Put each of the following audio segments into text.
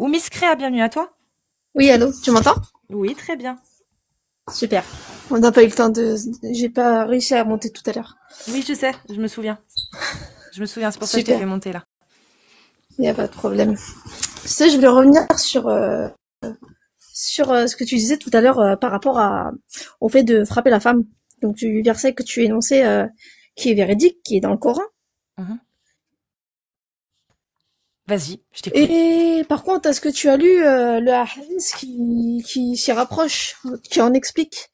Miss Créa, bienvenue à toi. Oui, allô, tu m'entends? Oui, très bien. Super. On n'a pas eu le temps de... J'ai pas réussi à monter tout à l'heure. Oui, je sais, je me souviens. Je me souviens, c'est pour ça que je t'ai fait Super, monter là. il n'y a pas de problème. Tu sais, je voulais revenir sur ce que tu disais tout à l'heure par rapport au fait de frapper la femme. Donc, du verset que tu énonçais qui est véridique, qui est dans le Coran. Mhm. Vas-y, je t'écoute. Et par contre, est-ce que tu as lu le hadith qui s'y rapproche, qui en explique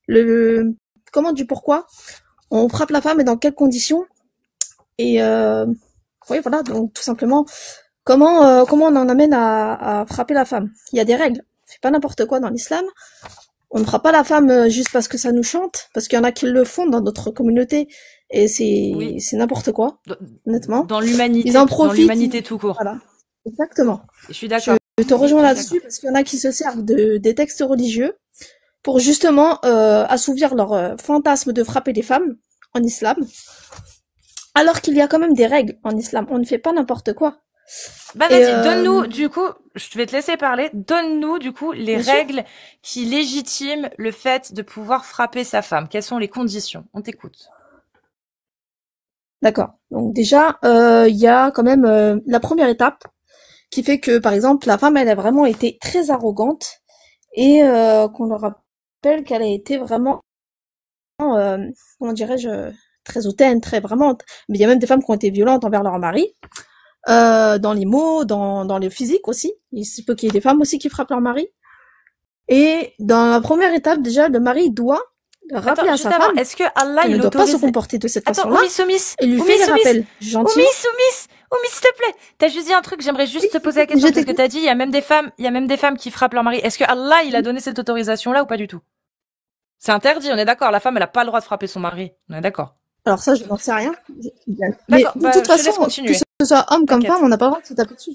le comment du pourquoi on frappe la femme et dans quelles conditions? Et oui, voilà, donc tout simplement, comment on en amène à frapper la femme? Il y a des règles. On fait pas n'importe quoi dans l'islam. On ne frappe pas la femme juste parce que ça nous chante, parce qu'il y en a qui le font dans notre communauté et Oui, c'est n'importe quoi, dans, honnêtement. dans Ils en l'humanité, profitent, tout court. voilà, exactement. Je suis Je d'accord. te Je rejoins suis d'accord. là-dessus parce qu'il y en a qui se servent des textes religieux pour justement assouvir leur fantasme de frapper les femmes en islam, alors qu'il y a quand même des règles en islam. On ne fait pas n'importe quoi. Bah Et vas-y, donne-nous du coup, je vais te laisser parler, donne-nous du coup les bien sûr, règles qui légitiment le fait de pouvoir frapper sa femme. Quelles sont les conditions? On t'écoute. d'accord. Donc déjà, il y a quand même la première étape qui fait que, par exemple, la femme, elle a vraiment été très arrogante et qu'on leur rappelle qu'elle a été vraiment, comment dirais-je, très hautaine, très vraiment. Mais il y a même des femmes qui ont été violentes envers leur mari, dans les mots, dans le physique aussi. Il se peut qu'il y ait des femmes aussi qui frappent leur mari. Et dans la première étape, déjà, le mari doit Attends, rappeler à juste sa avant, femme est-ce que Allah, qu'elle ne il doit pas se autorise... comporter de cette Attends, façon-là et lui fait les rappels gentiment. Oumis, s'il te plaît. T'as juste dit un truc, j'aimerais Oui, juste te poser la je question, parce que t'écoute. t'as dit, il y a même des femmes qui frappent leur mari. Est-ce que Allah, il a donné cette autorisation-là ou pas du tout? C'est interdit, on est d'accord. La femme, elle a pas le droit de frapper son mari. On est d'accord. Alors ça, je n'en sais rien. Mais D'accord, de bah, toute je te façon, laisse que continuer. ce soit homme comme femme, T'inquiète. on n'a pas le droit de se taper dessus.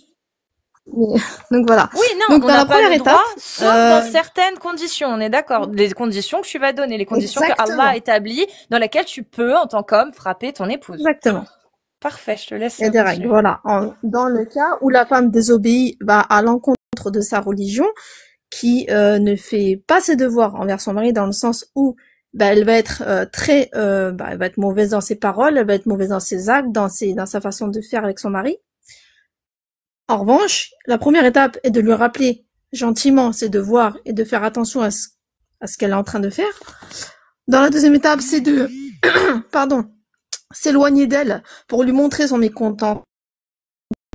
Mais- Donc voilà. Oui, non, Donc on dans n'a la pas première le droit, étape, sauf dans certaines conditions, on est d'accord. Les conditions que tu vas donner, les conditions que Allah a exactement, établies, dans lesquelles tu peux, en tant qu'homme, frapper ton épouse. exactement. Parfait, je te laisse Il y a des règles, continuer. voilà. Dans le cas où la femme désobéit va à l'encontre de sa religion, qui ne fait pas ses devoirs envers son mari dans le sens où bah, elle va être elle va être mauvaise dans ses paroles, elle va être mauvaise dans ses actes, dans sa façon de faire avec son mari. En revanche, la première étape est de lui rappeler gentiment ses devoirs et de faire attention à ce qu'elle est en train de faire. Dans la deuxième étape, c'est de, pardon, s'éloigner d'elle pour lui montrer son mécontent.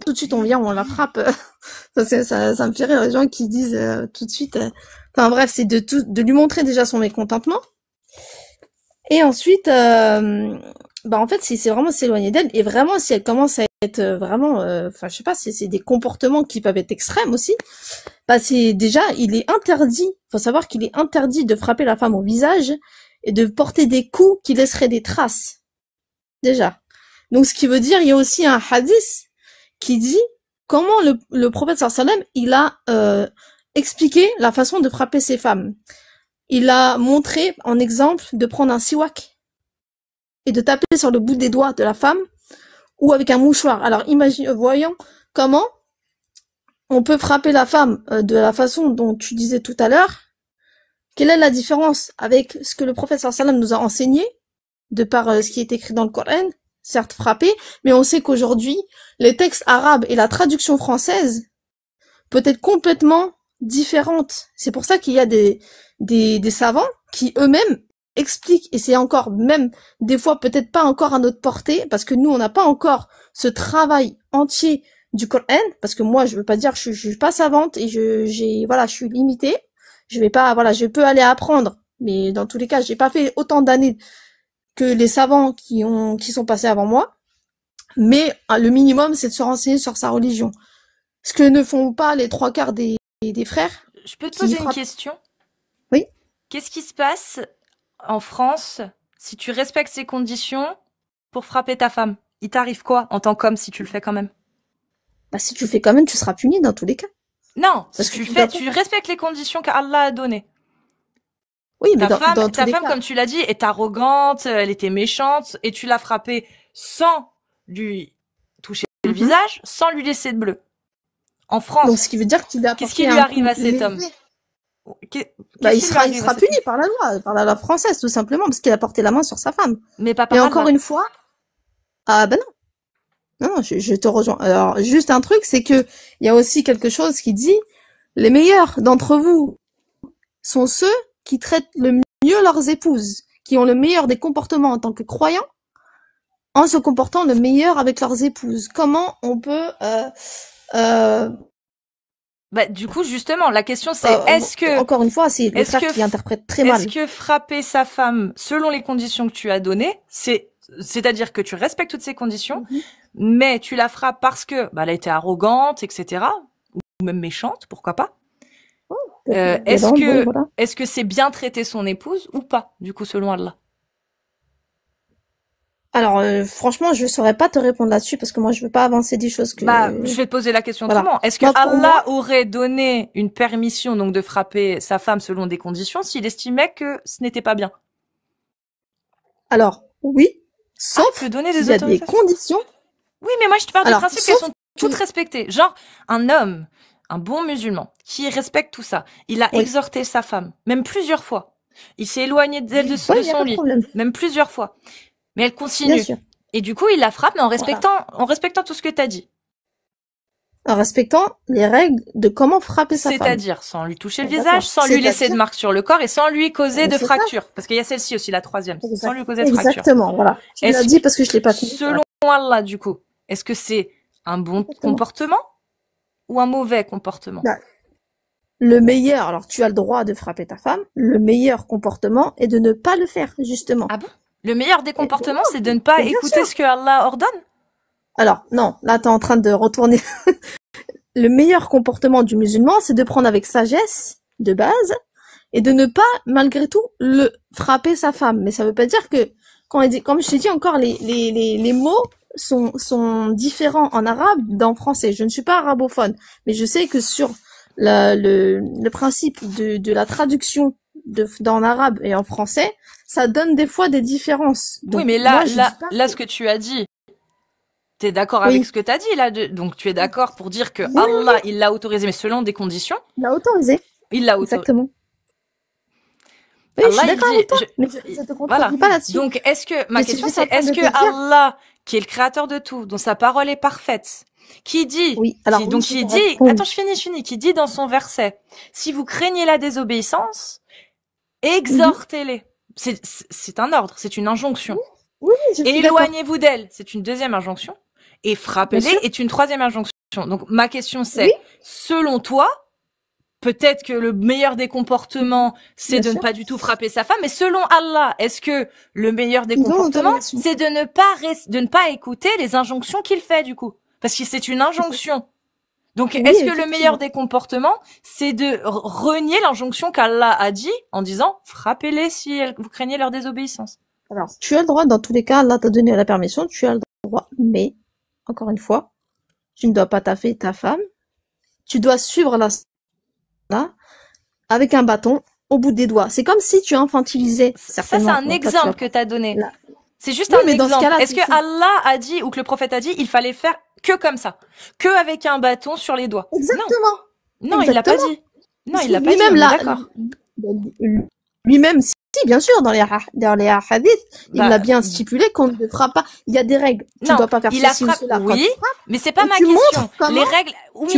Tout de suite, on vient, on la frappe. Ça me fait rire les gens qui disent tout de suite. Enfin bref, c'est de lui montrer déjà son mécontentement. Et ensuite, bah en fait, c'est vraiment s'éloigner d'elle. Et vraiment, si elle commence à être vraiment, enfin je sais pas, c'est des comportements qui peuvent être extrêmes aussi. Bah c'est déjà, il est interdit. Faut savoir qu'il est interdit de frapper la femme au visage et de porter des coups qui laisseraient des traces. Déjà. Donc ce qui veut dire, il y a aussi un hadith qui dit comment le prophète sallam il a expliqué la façon de frapper ses femmes. Il a montré en exemple de prendre un siwak et de taper sur le bout des doigts de la femme ou avec un mouchoir. Alors voyons comment on peut frapper la femme de la façon dont tu disais tout à l'heure. Quelle est la différence avec ce que le prophète sallam nous a enseigné de par ce qui est écrit dans le Coran, certes frappé, mais on sait qu'aujourd'hui, les textes arabes et la traduction française peut être complètement différente. C'est pour ça qu'il y a des savants qui eux-mêmes expliquent, et c'est encore même des fois peut-être pas encore à notre portée, parce que nous on n'a pas encore ce travail entier du Coran, parce que moi je veux pas dire je suis pas savante et je suis limitée. Je vais pas, voilà, je peux aller apprendre, mais dans tous les cas, j'ai pas fait autant d'années que les savants qui sont passés avant moi. Mais le minimum, c'est de se renseigner sur sa religion. Ce que ne font pas les trois quarts des frères Je peux te qui poser une frappent. question? Oui. Qu'est-ce qui se passe en France si tu respectes ces conditions pour frapper ta femme? Il t'arrive quoi en tant qu'homme si tu le fais quand même? Bah, si tu le fais quand même, tu seras puni dans tous les cas. Non, si Parce que tu le fais, dois pas. tu respectes les conditions qu'Allah a données. Oui, mais dans tous Ta les femme, cas. comme tu l'as dit, est arrogante, elle était méchante, et tu l'as frappée sans lui toucher le Mhm. visage, sans lui laisser de bleu. En Donc, France, ce qui veut dire que tu lui as qu'est-ce qui apporté lui un arrive coup à cet homme? léger. Qu'est- Bah, Qu'est-ce il qui lui sera arrive à cet puni homme? par la loi française, tout simplement, parce qu'il a porté la main sur sa femme. Mais pas Et par encore Allah. une fois, ah ben non, non, je te rejoins. Alors, juste un truc, c'est que il y a aussi quelque chose qui dit, les meilleurs d'entre vous sont ceux qui traitent le mieux leurs épouses, qui ont le meilleur des comportements en tant que croyants, en se comportant le meilleur avec leurs épouses. Comment on peut euh, Bah, du coup, justement, la question c'est encore une fois, c'est le est-ce frère que, qui interprète très est-ce mal. que frapper sa femme selon les conditions que tu as données, c'est-à-dire que tu respectes toutes ces conditions, mais tu la frappes parce que, bah, elle a été arrogante, etc., ou même méchante, pourquoi pas? Voilà. Est-ce que c'est bien traiter son épouse ou pas, du coup, selon Allah? Alors, franchement, je saurais pas te répondre là-dessus parce que moi, je veux pas avancer des choses que... Bah, je vais te poser la question Voilà. autrement. Est-ce que Moi, pour Allah moi- aurait donné une permission donc de frapper sa femme selon des conditions s'il estimait que ce n'était pas bien? Alors, oui, Il sauf peut donner qu'il des y a des autorisations. conditions. Oui, mais moi je te parle du Alors, principe qu'elles sauf sont toutes que- respectées. Genre, un homme, un bon musulman, qui respecte tout ça, il a Oui. exhorté sa femme, même plusieurs fois. Il s'est éloigné d'elle de Ouais, y a son pas de lit, problème. même plusieurs fois. Mais elle Bien continue. sûr. Et du coup, il la frappe, mais en respectant tout ce que t'as dit. En respectant les règles de comment frapper sa femme. C'est-à-dire, sans lui toucher le D'accord. visage, sans lui laisser de C'est-à-dire- marques sur le corps et sans lui causer de C'est ça. fractures. Parce qu'il y a celle-ci aussi, la troisième. Sans lui causer de fractures. Exactement, voilà. Tu Est-ce l'as dit parce que je l'ai pas fini. Selon Allah, du coup, est-ce que c'est un bon Exactement. comportement ou un mauvais comportement? Bah, le meilleur, alors tu as le droit de frapper ta femme, le meilleur comportement est de ne pas le faire, justement. Ah bon? Le meilleur des comportements, non, c'est de ne pas mais bien écouter sûr. ce que Allah ordonne? Alors, non, là, t'es en train de retourner. Le meilleur comportement du musulman, c'est de prendre avec sagesse, de base, et de ne pas, malgré tout, le frapper sa femme. Mais ça veut pas dire que, comme je t'ai dit encore, les mots sont différents en arabe d'en français. Je ne suis pas arabophone, mais je sais que sur le principe de la traduction d'en arabe et en français, ça donne des fois des différences. Donc, Oui, mais moi, je dis pas là, que- ce que tu as dit, t'es d'accord Oui. avec ce que t'as dit, là? Donc, tu es d'accord pour dire que Allah, il l'a autorisé, mais selon des conditions, il a autorisé. il l'a autorisé. Exactement. Oui, Allah, je suis d'accord il avec toi, dit- mais je te contredis Voilà. pas là-dessus. Donc, ma Je suis question juste c'est, en train est-ce de que te dire- Allah, qui est le créateur de tout, dont sa parole est parfaite, qui dit, Oui, alors qui, oui, donc je qui te dit, réponds. attends, je finis, qui dit dans son verset, si vous craignez la désobéissance, exhortez-les. C'est un ordre, c'est une injonction. Oui, je suis d'accord. Éloignez-vous d'elle, c'est une deuxième injonction. Et Bien frappez-les sûr. est une troisième injonction. Donc, ma question c'est, Oui. selon toi, peut-être que le meilleur des comportements, c'est Bien de ne sûr. pas du tout frapper sa femme, mais selon Allah, est-ce que le meilleur des Ils ont comportements, l'autorisation. c'est de ne pas écouter les injonctions qu'il fait, du coup? Parce que c'est une injonction. Donc, Oui, est-ce que le effectivement. meilleur des comportements, c'est de renier l'injonction qu'Allah a dit en disant, frappez-les si vous craignez leur désobéissance? Alors, tu as le droit, dans tous les cas, Allah t'a donné la permission, tu as le droit, mais, encore une fois, tu ne dois pas taper ta femme, tu dois suivre la là, avec un bâton au bout des doigts. C'est comme si tu infantilisais Ça, c'est certainement. un Bon, toi, exemple tu que t'as donné. Là. C'est juste Oui, un mais dans ce exemple. cas-là, Est-ce que c'est- Allah a dit, ou que le prophète a dit, il fallait faire que comme ça? Que avec un bâton sur les doigts? Exactement. Non, il l'a pas Exactement. dit. Non, Parce il l'a que pas dit, lui-même, on est là, d'accord. lui-même, si, bien sûr, dans les hadiths, il Bah, l'a bien stipulé qu'on ne fera pas. Il y a des règles. Tu non, dois pas faire il a ceci ou frappé, cela. oui, mais c'est pas Et ma tu question. montres comment- Les règles, Tu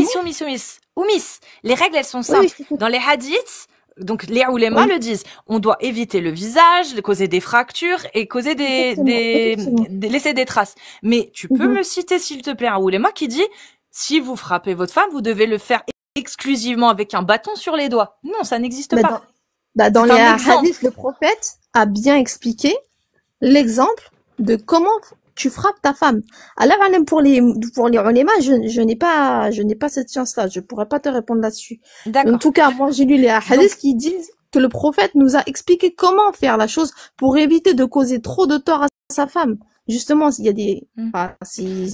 oumis, les règles, elles sont Oui, simples. oui, je t'écoute. Dans les hadiths, donc les oulémas Oui. le disent, on doit éviter le visage, de causer des fractures et causer Effectivement. laisser des traces. Mais tu peux Mhm. me citer, s'il te plaît, un ouléma qui dit, si vous frappez votre femme, vous devez le faire exclusivement avec un bâton sur les doigts. Non, ça n'existe Mais pas. dans C'est les un exemple. hadiths, le prophète a bien expliqué l'exemple de comment tu frappes ta femme. Alors, pour les ulémas, je n'ai pas cette science-là. Je pourrais pas te répondre là-dessus. En D'accord. tout cas, moi, j'ai lu les hadiths qui disent que le prophète nous a expliqué comment faire la chose pour éviter de causer trop de tort à sa femme. Justement, il y a des, enfin,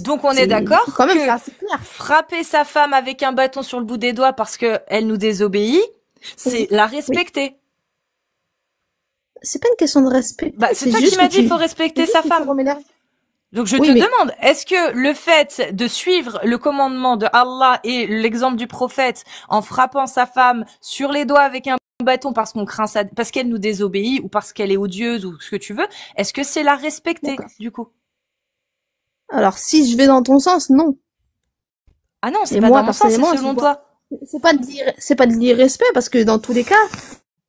Donc on est d'accord quand même, que c'est assez clair. frapper sa femme avec un bâton sur le bout des doigts parce que elle nous désobéit, c'est Oui. la respecter. C'est pas une question de respect. Bah, c'est toi qui juste m'as que dit il faut respecter c'est sa juste que tu femme. remets l'air. Donc je te Oui, mais demande, est-ce que le fait de suivre le commandement de Allah et l'exemple du prophète en frappant sa femme sur les doigts avec un bâton parce qu'on craint ça, parce qu'elle nous désobéit ou parce qu'elle est odieuse ou ce que tu veux, est-ce que c'est la respecter d'accord. du coup? Alors, si je vais dans ton sens, non. Ah non, c'est Et pas dans moi, mon sens, c'est personnellement, je selon vois. toi. C'est pas de l'irrespect parce que dans tous les cas,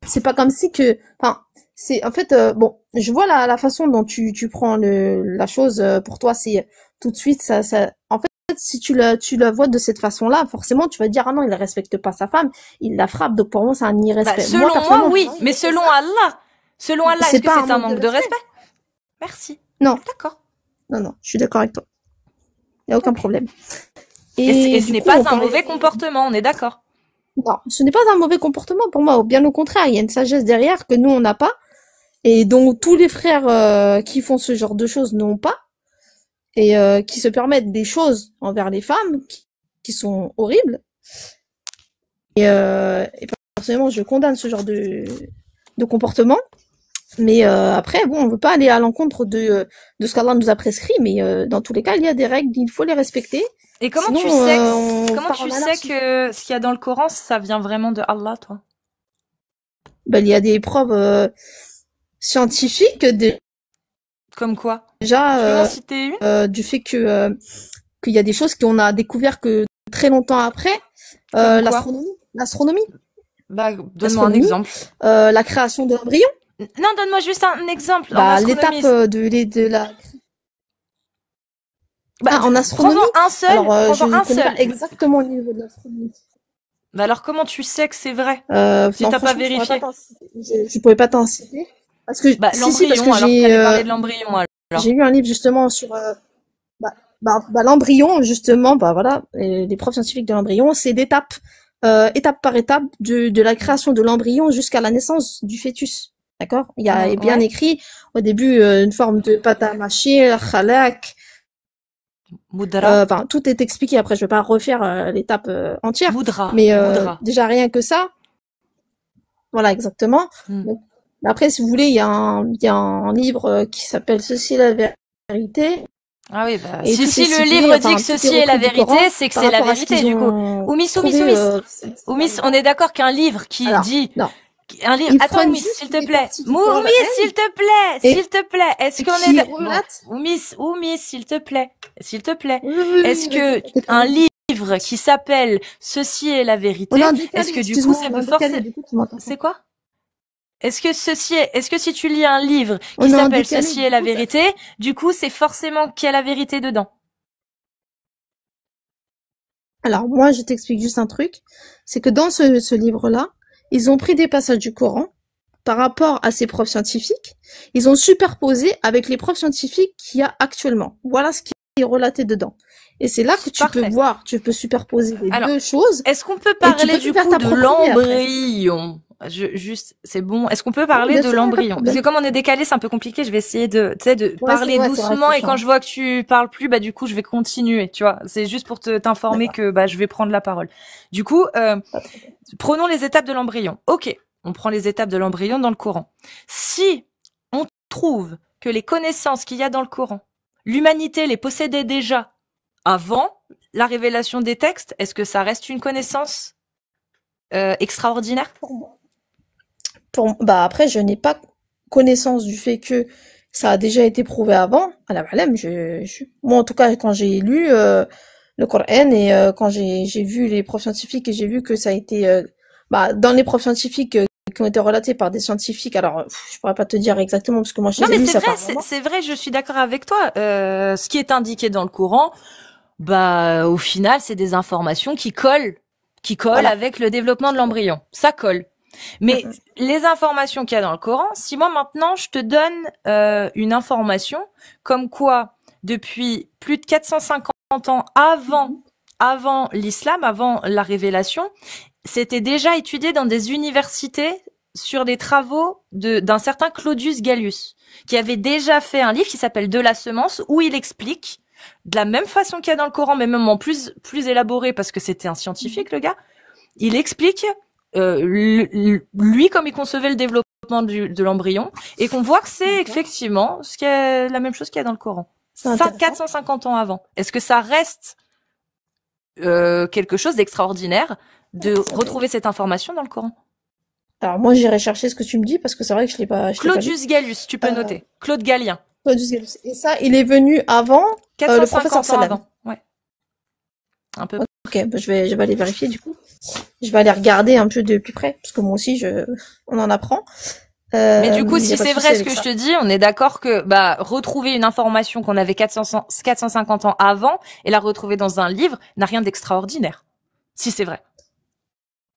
c'est pas comme si que, enfin, c'est, en fait, bon, je vois la façon dont tu prends la chose, pour toi, c'est tout de suite, en fait, si tu la vois de cette façon-là, forcément, tu vas dire, ah non, il respecte pas sa femme, il la frappe, donc pour moi, c'est un Bah, irrespect. Moi, selon moi, personnellement, oui, je mais fais selon ça, Allah, c'est est-ce que pas un c'est un manque de manque de respect. respect? Merci. Non, D'accord. non, non, je suis d'accord avec toi. Il y a aucun Ok. problème. Et Et ce du n'est coup, pas on un parlait mauvais comportement, on est d'accord. non, ce n'est pas un mauvais comportement pour moi, bien au contraire, il y a une sagesse derrière que nous, on n'a pas. Et dont tous les frères qui font ce genre de choses n'ont pas, et qui se permettent des choses envers les femmes qui sont horribles. Et personnellement, je condamne ce genre de comportement. Mais après, bon, on veut pas aller à l'encontre de ce qu'Allah nous a prescrit, mais dans tous les cas, il y a des règles, il faut les respecter. Et Sinon, on comment part tu en sais anarchie. que ce qu'il y a dans le Coran, ça vient vraiment de Allah, toi? Ben, il y a des preuves scientifiques Comme quoi? déjà Tu peux m'en citer une? du fait que qu'il y a des choses qu'on a découvert que très longtemps après, Comme quoi? l'astronomie, Bah, donne-moi un l'astronomie, exemple. la création de l'embryon, Non, donne-moi juste un exemple en bah l'étape astronomie. de la Bah, en astronomie. prends-en un seul, Alors je prends-en un connais pas seul. exactement le niveau de l'astronomie. Bah alors comment tu sais que c'est vrai si Non t'as pas franchement je pourrais pas vérifié? t'en citer. Je pourrais pas t'en citer parce que Bah si parce que l'embryon, alors t'allais parler de l'embryon j'ai alors. lu un livre justement sur l'embryon justement bah voilà les preuves scientifiques de l'embryon c'est d'étape étape par étape de la création de l'embryon jusqu'à la naissance du fœtus. D'accord? Il y a bien Ouais. écrit au début une forme de pâte à mâcher, khalak, Moudra. enfin tout est expliqué. Après, je vais pas refaire l'étape entière, Moudra. mais Moudra. déjà rien que ça, voilà exactement. Hmm. Donc, après, si vous voulez, il y a un livre qui s'appelle Ceci est la vérité. Ah oui, bah Et tout est si le stipulé, livre dit enfin que tout est ceci est la repris du vérité, Coran c'est que par c'est la rapport à ce vérité qu'ils du coup. ont Oumis, oumis, trouvé. oumis. Oumis, on est d'accord qu'un livre qui Alors, dit non, un livre. ils Attends, prennent Oumis, juste s'il te des plaît. parties du Coran Oumis, s'il te plaît, et s'il te plaît. Est-ce qu'on qui est bon, relatent. Oumis, s'il te plaît, s'il te plaît. Oui, oui, Est-ce oui, que t'inquiète pas. un livre qui s'appelle Ceci est la On vérité, est en est-ce décalé, que du coup excuse-moi, ça on est peut en décalé, forcer? du coup tu m'entends pas. C'est quoi? Est-ce que si tu lis un livre qui On est en s'appelle décalé, Ceci est du la coup ça. vérité, du coup c'est forcément qu'il y a la vérité dedans. Alors moi, je t'explique juste un truc, c'est que dans ce livre-là, ils ont pris des passages du Coran par rapport à ces preuves scientifiques, ils ont superposé avec les preuves scientifiques qu'il y a actuellement. Voilà ce qui est relaté dedans. Et c'est là que tu peux Parfait. voir, tu peux superposer les Alors, deux choses est-ce qu'on peut et tu parler peux te du faire coup ta de propre idée après. l'embryon? Juste, c'est bon. Est-ce qu'on peut Oui, parler bien de sûr, il n'y a pas de l'embryon? Parce que problème. comme on est décalé, c'est un peu compliqué. Je vais essayer de, tu sais, de parler Ouais, c'est vrai, doucement c'est et quand chiant. je vois que tu parles plus, bah du coup, je vais continuer. Tu vois, c'est juste pour t'informer D'accord. que bah je vais prendre la parole. Du coup, Pas de problème. prenons les étapes de l'embryon. Ok, on prend les étapes de l'embryon dans le Coran. Si on trouve que les connaissances qu'il y a dans le Coran, l'humanité les possédait déjà avant la révélation des textes, est-ce que ça reste une connaissance extraordinaire? Bah après, je n'ai pas connaissance du fait que ça a déjà été prouvé avant. Alors, moi, en tout cas, quand j'ai lu le Coran et quand j'ai vu les preuves scientifiques et j'ai vu que ça a été, bah, dans les preuves scientifiques qui ont été relatées par des scientifiques, alors je pourrais pas te dire exactement parce que moi, je Non, les ai mais lus, c'est ça vrai, fait un moment. c'est vrai, je suis d'accord avec toi. Ce qui est indiqué dans le Coran, bah, au final, c'est des informations qui collent Voilà. avec le développement de l'embryon. Ça colle. Mais Mm, les informations qu'il y a dans le Coran, si moi maintenant je te donne une information comme quoi depuis plus de 450 ans avant l'islam, avant la révélation, c'était déjà étudié dans des universités sur des travaux d'un certain Claudius Gallus, qui avait déjà fait un livre qui s'appelle De la semence, où il explique de la même façon qu'il y a dans le Coran, mais même en plus élaboré parce que c'était un scientifique le gars. Il explique lui comme il concevait le développement de l'embryon et qu'on voit que c'est effectivement ce qui est la même chose qu'il y a dans le Coran. C'est intéressant. 450 ans avant. Est-ce que ça reste quelque chose d'extraordinaire de retrouver cette information dans le Coran? Alors moi j'irai chercher ce que tu me dis parce que c'est vrai que je l'ai pas lu. Claudius Gallus, tu peux noter. Claude Galien. Claudius Gallus. Et ça, il est venu avant le professeur 450 ans Sallam. avant. Ouais. Un peu. Ok, bah, je vais aller vérifier du coup. Je vais aller regarder un peu de plus près parce que moi aussi on en apprend. Mais du coup, y a si pas de c'est souci vrai ce avec que ça. je te dis, on est d'accord que retrouver une information qu'on avait 450 ans avant et la retrouver dans un livre n'a rien d'extraordinaire. Si c'est vrai.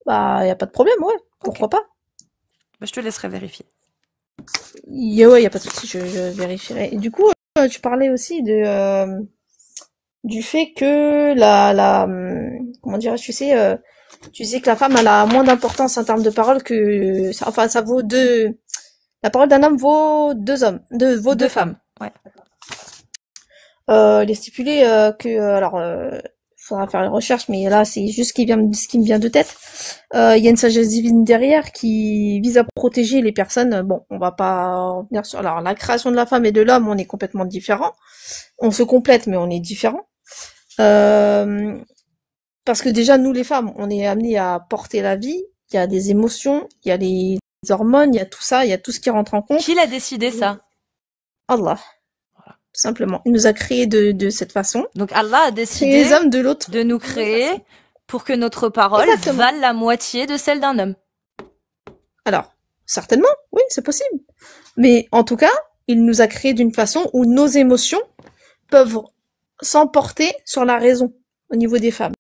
Bah y a pas de problème, ouais. Pourquoi pas? Bah, je te laisserai vérifier. Ouais, y a pas de souci, je vérifierai. Et du coup, tu parlais aussi du fait que comment dirais-je, tu sais que la femme elle a moins d'importance en termes de parole que ça vaut la parole d'un homme vaut deux hommes, vaut deux femmes. Ouais. Il est stipulé faudra faire les recherches, mais là c'est juste ce qui me vient de tête. Il y a une sagesse divine derrière qui vise à protéger les personnes. Bon, on va pas revenir sur alors la création de la femme et de l'homme, on est complètement différents. On se complète, mais on est différents. Parce que déjà nous les femmes, on est amenés à porter la vie. Il y a des émotions, il y a les hormones, il y a tout ça, il y a tout ce qui rentre en compte. Qui l'a décidé ça? Allah. Tout simplement. Il nous a créés de cette façon. Donc Allah a Et décidé les hommes de l'autre. de nous créer pour que notre parole Exactement. vale la moitié de celle d'un homme. Alors, certainement, oui, c'est possible. Mais en tout cas, il nous a créés d'une façon où nos émotions peuvent s'emporter sur la raison au niveau des femmes.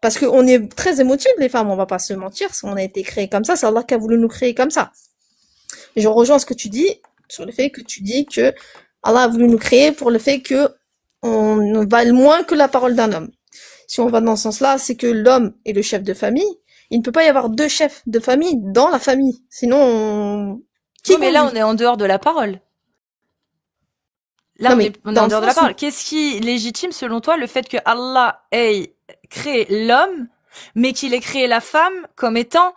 Parce qu'on est très émotives, les femmes, on va pas se mentir. On a été créés comme ça, c'est Allah qui a voulu nous créer comme ça. Et je rejoins ce que tu dis, sur le fait que tu dis que Allah a voulu nous créer pour le fait que on vale moins que la parole d'un homme. Si on va dans ce sens-là, c'est que l'homme est le chef de famille. Il ne peut pas y avoir deux chefs de famille dans la famille. Sinon, Oui, mais là, on est en dehors de la parole. Là, Non, on mais est en dans dehors le de la sens où- parole. Qu'est-ce qui légitime, selon toi, le fait que Allah ait créé l'homme, mais qu'il ait créé la femme comme étant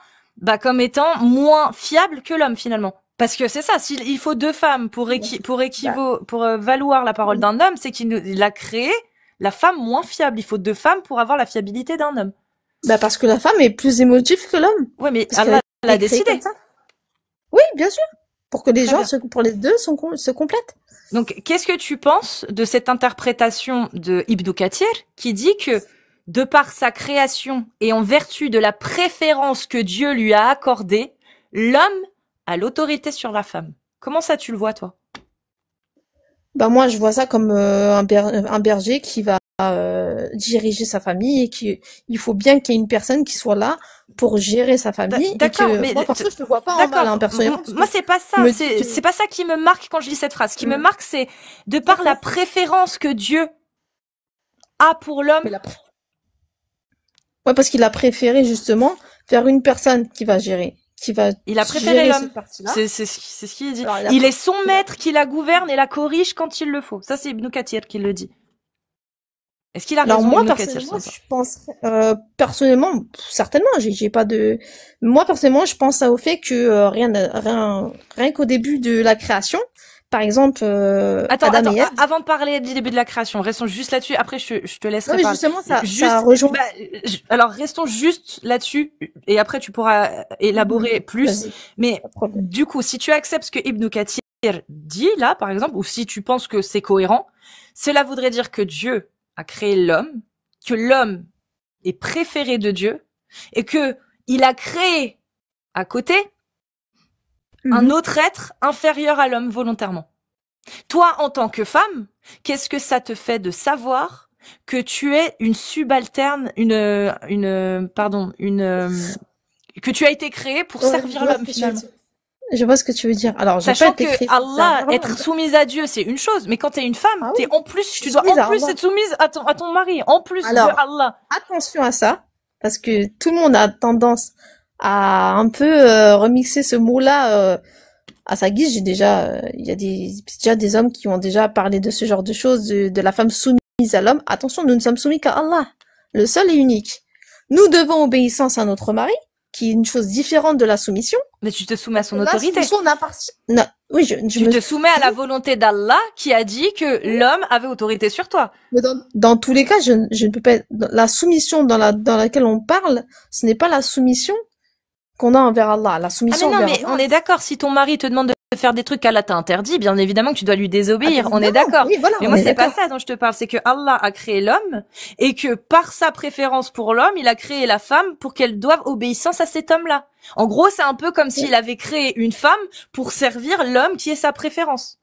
moins fiable que l'homme, finalement? Parce que c'est ça, il faut deux femmes pour valoir la parole d'un homme, c'est il a créé la femme moins fiable. Il faut deux femmes pour avoir la fiabilité d'un homme. Bah parce que la femme est plus émotive que l'homme. Ouais, mais Parce Allah qu'elle a l'a été créée décidé. comme ça. Oui, bien sûr. Pour que les Très gens, pour les deux, se complètent. Donc, qu'est-ce que tu penses de cette interprétation de Ibn Kathir qui dit que, de par sa création et en vertu de la préférence que Dieu lui a accordée, l'homme a l'autorité sur la femme? Comment ça, tu le vois, toi? Bah moi, je vois ça comme un berger qui va diriger sa famille et il faut bien qu'il y ait une personne qui soit là pour gérer sa famille. D'accord, et que, mais moi, perso, je le vois pas en mal, hein, personnellement. Moi, c'est pas ça. C'est pas ça qui me marque quand je lis cette phrase. Ce qui me marque, c'est de par la préférence que Dieu a pour l'homme. Ouais, parce qu'il a préféré justement faire une personne qui va gérer. Il a préféré l'homme. C'est ce qu'il dit. Alors, il est son maître qui la gouverne et la corrige quand il le faut. Ça, c'est Ibn Kathir qui le dit. Est-ce qu'il a raison? Alors moi, personnellement, je pense, personnellement, certainement, j'ai pas de, moi, personnellement, je pense au fait que rien qu'au début de la création, par exemple, Attends, Adam et Ève. Avant de parler du début de la création, restons juste là-dessus. Après, je te laisserai parler. Justement, ça rejoint. Alors, restons juste là-dessus, et après, tu pourras élaborer plus. Mais, du coup, si tu acceptes ce que Ibn Kathir dit, là, par exemple, ou si tu penses que c'est cohérent, cela voudrait dire que Dieu a créé l'homme, que l'homme est préféré de Dieu, et que il a créé, à côté, un autre être inférieur à l'homme volontairement. Toi, en tant que femme, qu'est-ce que ça te fait de savoir que tu es une subalterne, que tu as été créée pour servir l'homme, finalement? Je vois ce que tu veux dire. Alors, sachant que Allah, être soumise à Dieu, c'est une chose, mais quand t'es une femme, t'es en plus, tu dois en plus être soumise à ton mari, en plus de Allah. Attention à ça, parce que tout le monde a tendance à un peu remixer ce mot-là à sa guise. Il y a déjà des hommes qui ont déjà parlé de ce genre de choses, de la femme soumise à l'homme. Attention, nous ne sommes soumis qu'à Allah, le seul et unique. Nous devons obéissance à notre mari, qui est une chose différente de la soumission. Mais tu te soumets à son La autorité. soumission n'appartient, non, oui, Tu te soumets à la volonté d'Allah qui a dit que l'homme avait autorité sur toi. mais dans tous les cas, je ne peux pas, la soumission dans laquelle on parle, ce n'est pas la soumission qu'on a envers Allah. La Ah soumission mais non, envers mais Allah. on est d'accord, si ton mari te demande de faire des trucs qu'Allah t'a interdit, bien évidemment que tu dois lui désobéir, Ah, on est évidemment, d'accord. oui, voilà, Mais on moi, est c'est pas d'accord. ça dont je te parle, c'est que Allah a créé l'homme et que par sa préférence pour l'homme, il a créé la femme pour qu'elle doive obéissance à cet homme-là. En gros, c'est un peu comme s'il avait créé une femme pour servir l'homme qui est sa préférence.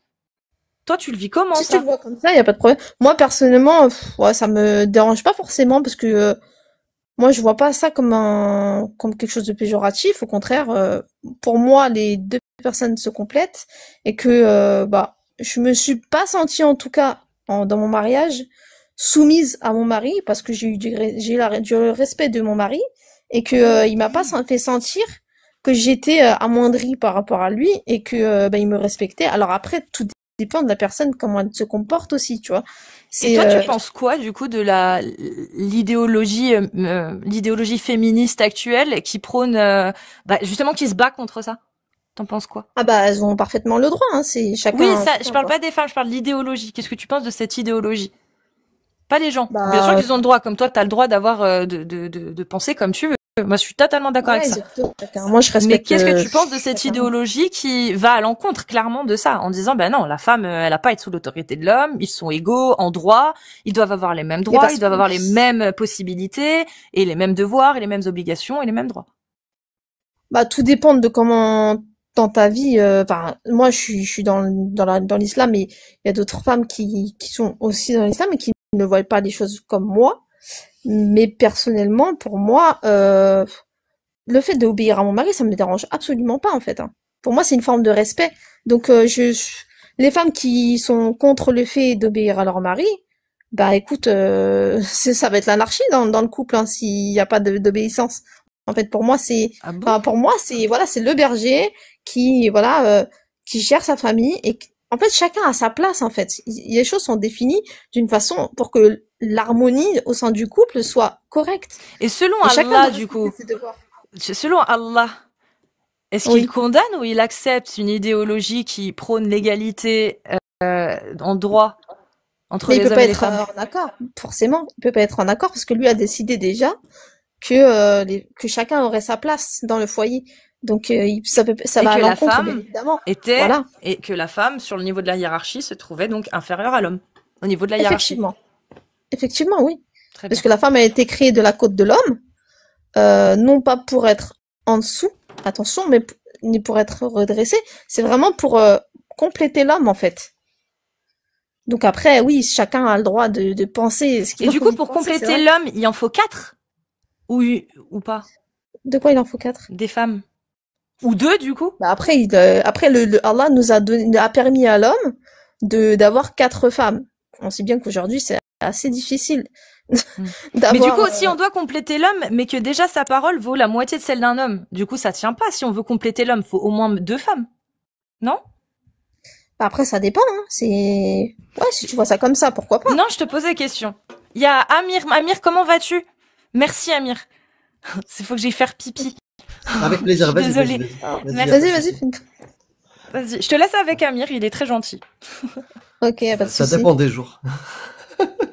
Toi, tu le vis comment, Si tu ça? le vois comme ça, il y a pas de problème. Moi, personnellement, ouais, ça me dérange pas forcément parce que moi, je vois pas ça comme quelque chose de péjoratif. Au contraire, pour moi, les deux personnes se complètent et que bah, je me suis pas sentie en tout cas dans mon mariage soumise à mon mari parce que j'ai eu du respect de mon mari et que il m'a pas fait sentir que j'étais amoindrie par rapport à lui et que bah, il me respectait. Alors après, tout dépend de la personne comment elle se comporte aussi, tu vois. Et toi, tu penses quoi, du coup, de l'idéologie féministe actuelle qui prône, bah, justement, qui se bat contre ça? T'en penses quoi? Ah bah elles ont parfaitement le droit, hein, c'est chacun. Oui, ça, je parle pas des femmes, je parle de l'idéologie. Qu'est-ce que tu penses de cette idéologie? Pas les gens. Bien sûr qu'ils ont le droit, comme toi, t'as le droit d'avoir, de penser comme tu veux. Moi, je suis totalement d'accord avec ça. Moi, je respecte. Mais qu'est-ce que tu penses de cette idéologie qui va à l'encontre clairement de ça, en disant ben non, la femme, elle a pas à être sous l'autorité de l'homme, ils sont égaux en droit, ils doivent avoir les mêmes droits, ils doivent avoir les mêmes possibilités et les mêmes devoirs et les mêmes obligations et les mêmes droits. Bah tout dépend de comment dans ta vie. Enfin, moi, je suis dans l'islam, mais il y a d'autres femmes qui sont aussi dans l'islam et qui ne voient pas les choses comme moi. Mais personnellement, pour moi, le fait d'obéir à mon mari, ça me dérange absolument pas en fait. Hein. Pour moi, c'est une forme de respect. Donc, les femmes qui sont contre le fait d'obéir à leur mari, bah écoute, ça va être l'anarchie dans le couple hein, s'il n'y a pas d'obéissance. En fait, pour moi, c'est, voilà, c'est le berger qui, voilà, qui gère sa famille et en fait, chacun a sa place, en fait. Les choses sont définies d'une façon pour que l'harmonie au sein du couple soit correcte. Et selon Allah, du coup, selon Allah, est-ce qu'il condamne ou il accepte une idéologie qui prône l'égalité en droit entre les hommes et les femmes? Il peut pas être en accord, forcément. Il peut pas être en accord parce que lui a décidé déjà que chacun aurait sa place dans le foyer. Donc ça va à l'encontre, bien évidemment. Voilà. Et que la femme, sur le niveau de la hiérarchie, se trouvait donc inférieure à l'homme au niveau de la hiérarchie. Effectivement, oui. Parce que la femme a été créée de la côte de l'homme, non pas pour être en dessous, attention, mais ni pour être redressée. C'est vraiment pour compléter l'homme, en fait. Donc après, oui, chacun a le droit de penser ce qu'il a envie de penser. Et du coup, pour compléter l'homme, il en faut 4 ou pas? De quoi il en faut 4? Des femmes. Ou 2, du coup? Bah après, Allah nous a permis à l'homme d'avoir 4 femmes. On sait bien qu'aujourd'hui, c'est assez difficile. Mais du coup, si on doit compléter l'homme, mais que déjà sa parole vaut la moitié de celle d'un homme, du coup, ça tient pas. Si on veut compléter l'homme, faut au moins 2 femmes. Non? Bah après, ça dépend, hein. Ouais, si tu vois ça comme ça, pourquoi pas? Non, je te pose la question. Il y a Amir. Amir, comment vas-tu? Merci, Amir. Il faut que j'aille faire pipi. Avec plaisir, vas-y. Désolée. Vas-y. Vas-y, je te laisse avec Amir, il est très gentil. Ok, pas de souci. Ça dépend des jours.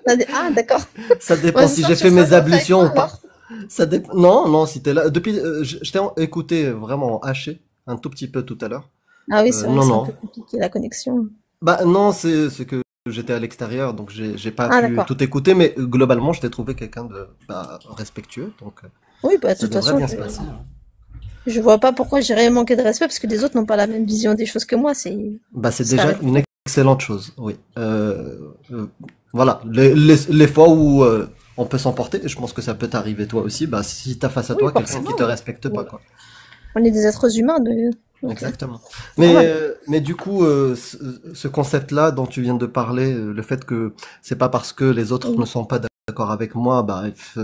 Ah, d'accord. Ça dépend si j'ai fait mes ablutions ou pas. Ça dépend. Non, si t'es là. Depuis, je t'ai écouté vraiment haché un tout petit peu tout à l'heure. Ah oui, c'est vrai, c'est un peu compliqué la connexion. Bah non, c'est que j'étais à l'extérieur, donc j'ai pas pu tout écouter, mais globalement, je t'ai trouvé quelqu'un de respectueux, donc. Oui, bah de toute façon, je vois pas pourquoi j'irais manquer de respect parce que les autres n'ont pas la même vision des choses que moi. C'est déjà une excellente chose, oui. Voilà, les fois où on peut s'emporter, je pense que ça peut t'arriver toi aussi. Bah si t'as face à toi quelqu'un qui te respecte pas, quoi. On est des êtres humains, Exactement. Mais du coup, ce concept-là dont tu viens de parler, le fait que c'est pas parce que les autres ne sont pas d'accord avec moi,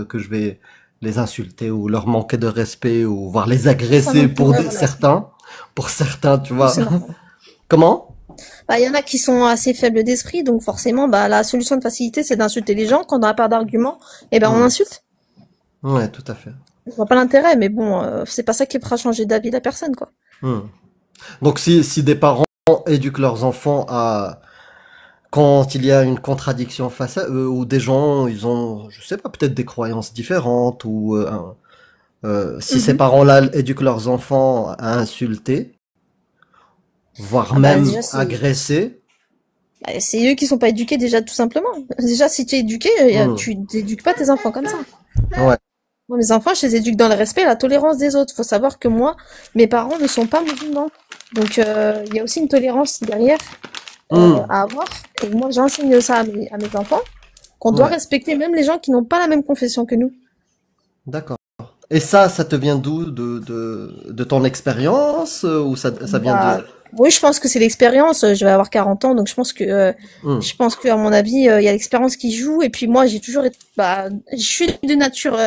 que je vais les insulter ou leur manquer de respect ou voire les agresser pour certains, tu vois. Comment? Bah, il y en a qui sont assez faibles d'esprit, donc forcément, la solution de facilité, c'est d'insulter les gens. Quand on n'a pas d'argument, on insulte. Ouais, tout à fait. Je vois pas l'intérêt, mais bon, c'est pas ça qui fera changer d'avis la personne, quoi. Hmm. Donc si des parents éduquent leurs enfants à quand il y a une contradiction face à eux, ou des gens, ils ont, je sais pas, peut-être des croyances différentes, ou si ces Mhm. parents-là éduquent leurs enfants à insulter, voire Ah bah même déjà, agresser, c'est eux qui sont pas éduqués déjà, tout simplement. Déjà, si tu es éduqué, hmm, tu n'éduques pas tes enfants comme ça. ouais, Moi, mes enfants, je les éduque dans le respect et la tolérance des autres. Faut savoir que moi, mes parents ne sont pas musulmans. Donc, il y a aussi une tolérance derrière hmm, à avoir. Et moi, j'enseigne ça à mes enfants, qu'on doit ouais, respecter même les gens qui n'ont pas la même confession que nous. d'accord. Et ça te vient d'où? De ton expérience, ou ça vient Bah, de... oui, je pense que c'est l'expérience. Je vais avoir 40 ans, donc Hmm, je pense que, à mon avis, il y a l'expérience qui joue. Et puis moi, j'ai toujours été, bah, je suis de nature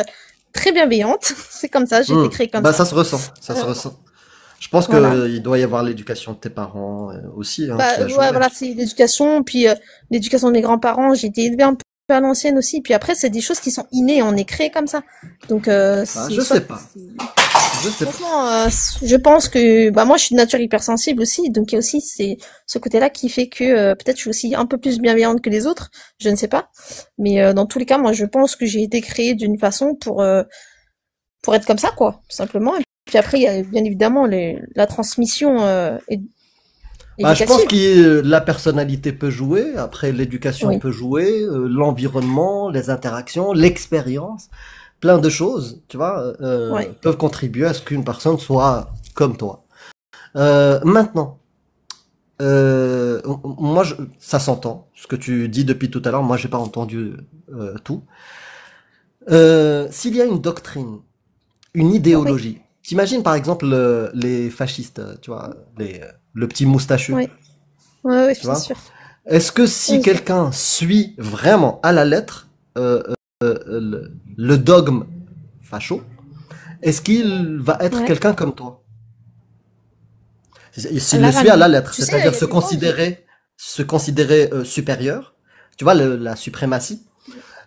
très bienveillante. C'est comme ça, j'ai hmm. été créée comme Bah ça. ça se ressent, ça se Euh, ressent. Je pense que voilà. il doit y avoir l'éducation de tes parents aussi, hein, Bah, qui a ouais, joué. voilà, c'est l'éducation, puis l'éducation de mes grands-parents. J'ai été élevée un peu à l'ancienne aussi. Puis après, c'est des choses qui sont innées. On est créé comme ça. Donc, Bah, c'est je soit sais pas. Je sais pas. franchement, je pense que bah moi je suis de nature hypersensible aussi, donc il y a aussi ce côté-là qui fait que peut-être je suis aussi un peu plus bienveillante que les autres, je ne sais pas. Mais dans tous les cas, moi je pense que j'ai été créée d'une façon pour être comme ça quoi, tout simplement. Et puis après il y a bien évidemment la transmission Bah, je pense éducative. que la personnalité peut jouer, après l'éducation Oui, peut jouer, l'environnement, les interactions, l'expérience, plein de choses, tu vois, ouais, peuvent contribuer à ce qu'une personne soit comme toi. Maintenant, moi, ça s'entend, ce que tu dis depuis tout à l'heure, moi j'ai pas entendu tout. S'il y a une doctrine, une oui, idéologie, t'imagines par exemple les fascistes, tu vois, le petit moustachu, oui, ouais, ouais, tu bien vois. sûr. Est-ce que si Oui, quelqu'un suit vraiment à la lettre le dogme facho, est-ce qu'il va être ouais. quelqu'un comme toi? S'il le suit à la L'arabe. lettre, Tu sais, c'est-à-dire il y a des fois, se considérer supérieur, tu vois, la suprématie,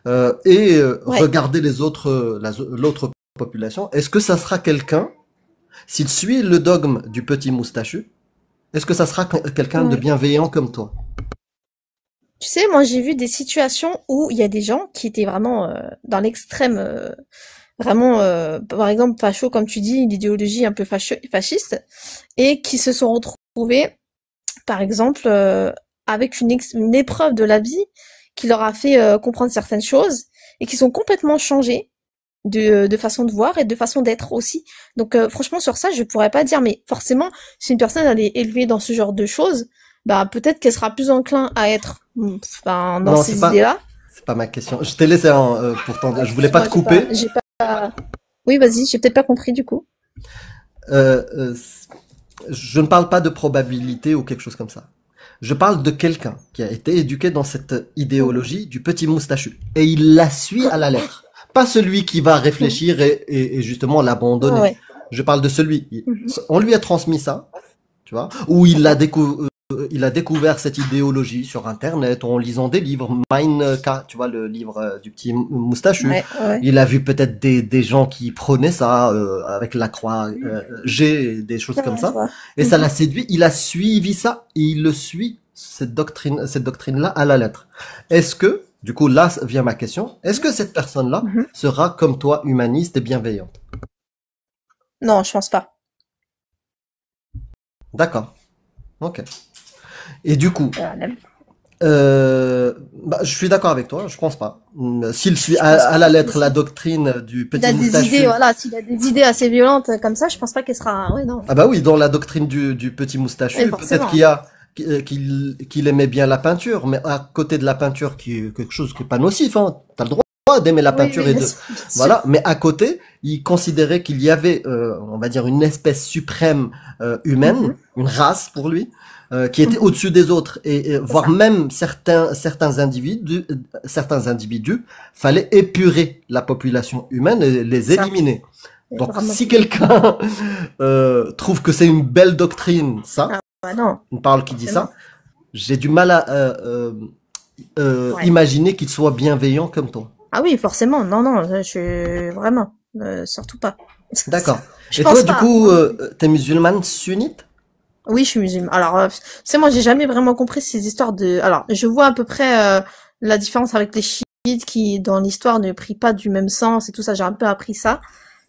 et ouais. regarder les autres, l'autre population, est-ce que ça sera quelqu'un, s'il suit le dogme du petit moustachu, est-ce que ça sera quelqu'un de Ouais. bienveillant comme toi? Tu sais, moi j'ai vu des situations où il y a des gens qui étaient vraiment dans l'extrême, vraiment, par exemple, facho, comme tu dis, une idéologie un peu fasciste, et qui se sont retrouvés, par exemple, avec une épreuve de la vie qui leur a fait comprendre certaines choses, et qui sont complètement changés de façon de voir et de façon d'être aussi. Donc franchement sur ça je pourrais pas dire, mais forcément si une personne elle est élevée dans ce genre de choses, bah peut-être qu'elle sera plus enclin à être enfin, dans Non, ces idées-là. c'est pas ma question. Je t'ai laissé pour je voulais pas Excuse-moi, te couper. j'ai pas. Oui, vas-y, j'ai peut-être pas compris du coup. Euh, euh, je ne parle pas de probabilité ou quelque chose comme ça. Je parle de quelqu'un qui a été éduqué dans cette Mhm. idéologie du petit moustachu. Et il la suit à la lettre. Pas celui qui va Mhm. réfléchir et justement Ah l'abandonner. ouais. Je parle de celui. Mhm. On lui a transmis ça, tu vois, ou D'accord. il a découvert cette idéologie sur Internet en lisant des livres, Mein Kampf, tu vois, le livre du petit moustachu. Ouais, ouais. Il a vu peut-être des gens qui prenaient ça avec la croix G, et des choses comme Ouais, je ça, vois. et ça l'a Mhm. séduit. Il a suivi ça et il le suit cette doctrine-là à la lettre. Est-ce que, du coup, là vient ma question, est-ce que cette personne-là Mhm. sera comme toi, humaniste et bienveillante? Non, je pense pas. D'accord. Ok. Et du coup, Voilà. bah, je suis d'accord avec toi, je pense pas. S'il suit Je pense à pas la non plus lettre la aussi. doctrine du S'il petit a des idées, moustachu, voilà, s'il a des idées assez violentes comme ça, je pense pas qu'elle sera. Ouais, non. ah bah oui, dans la doctrine du petit Oui, moustachu, peut-être forcément. qu'il aimait bien la peinture, mais à côté de la peinture, qui est quelque chose qui est pas nocif, hein, t'as le droit d'aimer la Oui, peinture oui, et bien de, sûr. Bien sûr. voilà, mais à côté, il considérait qu'il y avait, on va dire, une espèce suprême humaine, Mhm. une race pour lui, qui était Mhm. au-dessus des autres, et C'est voire ça. même certains individus, fallait épurer la population humaine et C'est les ça. éliminer. C'est Donc, vraiment si ça. quelqu'un trouve que c'est une belle doctrine, ça, Ah, bah non, une parole qui dit forcément. ça, j'ai du mal à Ouais. imaginer qu'il soit bienveillant comme toi. Ah oui, forcément. Non, non, vraiment. surtout pas. D'accord. Je Et pense toi, du pas. coup, t'es musulmane sunnite? Oui, je suis musulmane. Alors, c'est moi, j'ai jamais vraiment compris ces histoires de. Alors, je vois à peu près la différence avec les chiites qui, dans l'histoire, ne prient pas du même sens et tout ça. J'ai un peu appris ça.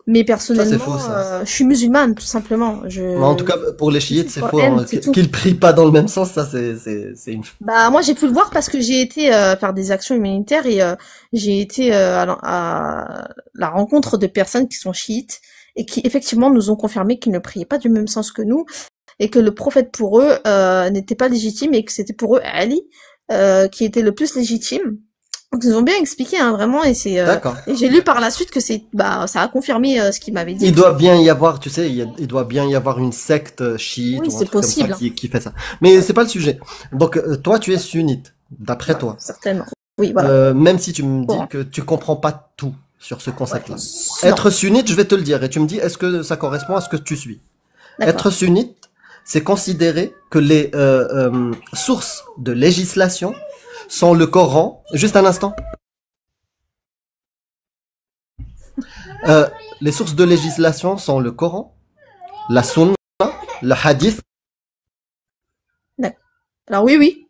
Mais Ça, c'est faux, personnellement, ça. je suis musulmane, tout simplement. Mais en tout cas, pour les Je suis chiites, c'est pour faux, elle, hein. c'est tout. Qu'ils prient pas dans le même sens, ça, c'est une... Bah moi j'ai pu le voir parce que j'ai été faire des actions humanitaires et j'ai été à la rencontre de personnes qui sont chiites et qui effectivement nous ont confirmé qu'ils ne priaient pas du même sens que nous et que le prophète pour eux n'était pas légitime et que c'était pour eux Ali qui était le plus légitime. Donc ils ont bien expliqué hein, vraiment et c'est D'accord. et j'ai lu par la suite que c'est bah ça a confirmé ce qu'il m'avait dit. Il doit bien y avoir, tu sais, il doit bien y avoir une secte chiite Oui, ou un c'est truc comme ça possible. qui fait ça. Mais c'est pas le sujet. Donc, toi, tu es sunnite, d'après Ouais, toi. certainement. Oui, voilà. Même si tu me dis Bon. que tu comprends pas tout sur ce Ouais. concept-là. Non, Être sunnite, je vais te le dire, et tu me dis, est-ce que ça correspond à ce que tu suis? d'accord. Être sunnite, c'est considérer que les sources de législation sont le Coran. Juste un instant. Les sources de législation sont le Coran, la Sunna, le Hadith. Alors oui.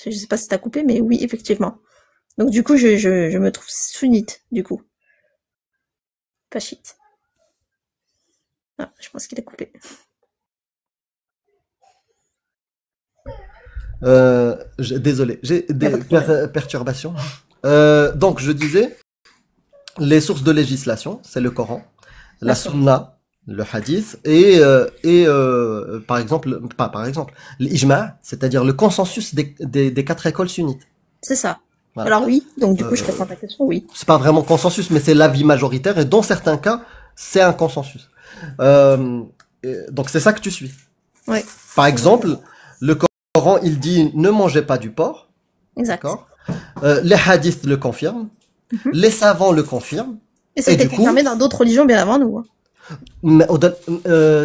Je sais pas si t'as coupé, mais oui, effectivement. Donc du coup, je me trouve sunnite, du coup. Pas chiite. Ah, je pense qu'il a coupé. Désolé, j'ai Y a des pas de problème. perturbations. Donc, je disais, les sources de législation, c'est le Coran, la D'accord. Sunna, le Hadith, par exemple, pas par exemple, l'Ijma', c'est-à-dire le consensus des quatre écoles sunnites. C'est ça. Voilà. Alors oui, donc du coup, je Euh, réponds à ta question, oui. c'est pas vraiment consensus, mais c'est l'avis majoritaire, et dans certains cas, c'est un consensus. Euh, donc, c'est ça que tu suis. Ouais, Par exemple, le Coran, il dit ne mangez pas du porc, exact. d'accord? Les hadiths le confirment, Mhm. les savants le confirment, Et ça et a été du coup, confirmé dans d'autres religions bien avant nous. Hein.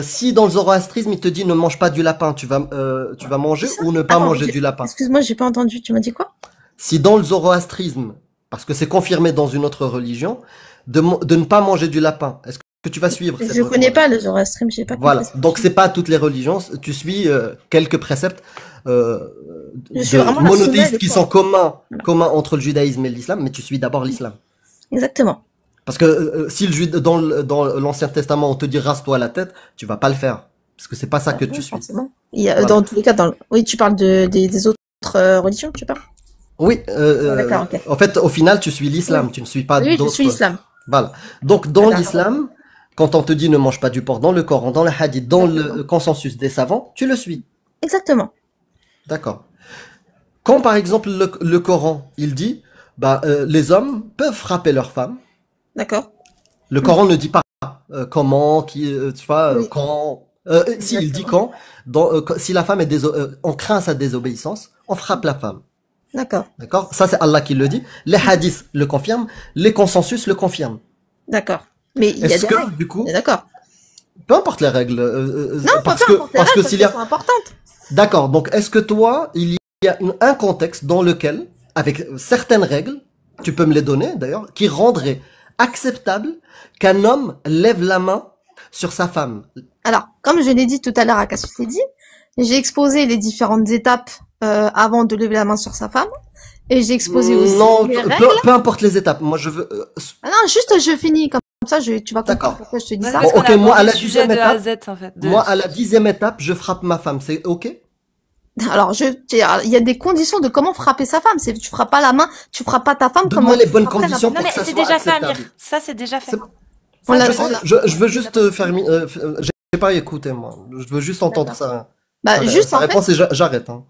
si dans le zoroastrisme il te dit ne mange pas du lapin, tu vas manger C'est ça? ou ne pas Attends, manger du lapin? excuse-moi, j'ai pas entendu. Tu m'as dit quoi? Si dans le zoroastrisme, parce que c'est confirmé dans une autre religion, de ne pas manger du lapin, est-ce que tu vas suivre cette Je connais recommandation? pas le Zoroastrisme, j'ai pas compris Voilà. ce que Donc tu c'est pas toutes les religions. Tu suis quelques préceptes Je suis vraiment la sunna et monothéistes le qui sont Coran. Voilà. communs entre le judaïsme et l'islam, mais tu suis d'abord l'islam. Exactement. Parce que si dans l'Ancien Testament on te dit rase-toi la tête, tu vas pas le faire parce que c'est pas ça que tu Oui, suis. forcément. Il y a, Voilà. dans tous les cas, oui, tu parles des autres religions, tu parles? Oui. D'accord, ok. En fait, au final, tu suis l'islam. Oui, Tu ne suis pas oui, je suis d'autres. l'islam. Voilà. Donc dans D'accord. l'islam, quand on te dit ne mange pas du porc, dans le Coran, dans le hadith, dans Exactement. le consensus des savants, tu le suis. Exactement. D'accord. Quand par exemple le Coran, il dit, les hommes peuvent frapper leurs femmes. D'accord. Le Coran ne dit pas comment, tu vois, Oui, quand. Si il dit exactement. quand, si la femme est on craint sa désobéissance, on frappe la femme. D'accord. D'accord. Ça c'est Allah qui le dit. Les hadiths le confirment, les consensus le confirment. D'accord. Mais il y a Est-ce des que règles. du On coup, est d'accord. peu importe les règles, Non, pas parce peu importe les que règles parce s'il y qu'elles a, sont importantes. d'accord. Donc est-ce que toi, il y a un contexte dans lequel, avec certaines règles, tu peux me les donner d'ailleurs, qui rendraient acceptable qu'un homme lève la main sur sa femme. Alors, comme je l'ai dit tout à l'heure à Kassoufedi, j'ai exposé les différentes étapes avant de lever la main sur sa femme. Et j'ai exposé aussi Non, les règles. peu importe les étapes. Moi, je veux. Ah non, juste je finis comme ça, tu vas comprendre D'accord. pourquoi je te dis Ouais, ça. parce Bon, qu'on ok, a moi, à abordé la le sujet 10e de A à étape, Z, en fait. moi, à la 10e étape, je frappe ma femme. C'est ok? Alors, il y a des conditions de comment frapper sa femme. Tu frappes pas la main, tu frappes pas ta femme comme Donne-moi les bonnes frapperais conditions Non, pour mais que ça c'est soit déjà fait, Amir. acceptable. Ça, c'est déjà fait. C'est- On l'a- Je on sais, l'a- je veux juste faire. J'ai pas écouté, moi. Je veux juste entendre D'accord. sa, Bah, juste sa en fait, réponse et j'arrête. Hein.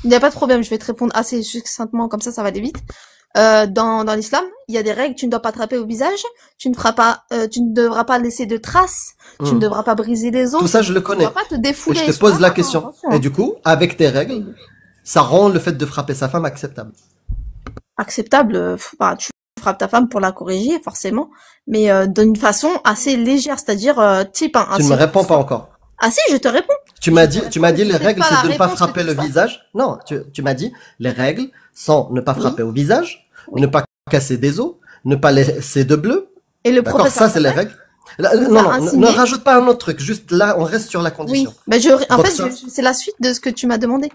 il n'y a pas de problème, je vais te répondre assez succinctement, comme ça va aller vite. Dans l'islam, il y a des règles, tu ne dois pas attraper au visage, tu ne devras pas laisser de traces, tu ne devras pas briser les Tout os, ça, je le tu ne connais. dois pas te Et défouler. je te sur pose la femme, question. attention, Et hein. du coup, avec tes règles, ça rend le fait de frapper sa femme acceptable. Acceptable, tu frappes ta femme pour la corriger, forcément, mais d'une façon assez légère, c'est-à-dire type un Tu ne me réponds pas encore. Ah si, je te réponds. Tu m'as dit les peut-être règles, pas c'est la de ne pas réponse que frapper tu le souhaites. visage. Non, tu m'as dit les règles sont ne pas Oui. frapper au visage, Oui. ne pas casser des os, ne pas laisser de bleu, Et le D'accord, professeur ça c'est les sallam règles. Là, nous non, a non, ne enseigné. rajoute pas un autre truc. Juste là, on reste sur la Oui. condition. Ben en Donc fait, ça, c'est la suite de ce que tu m'as demandé.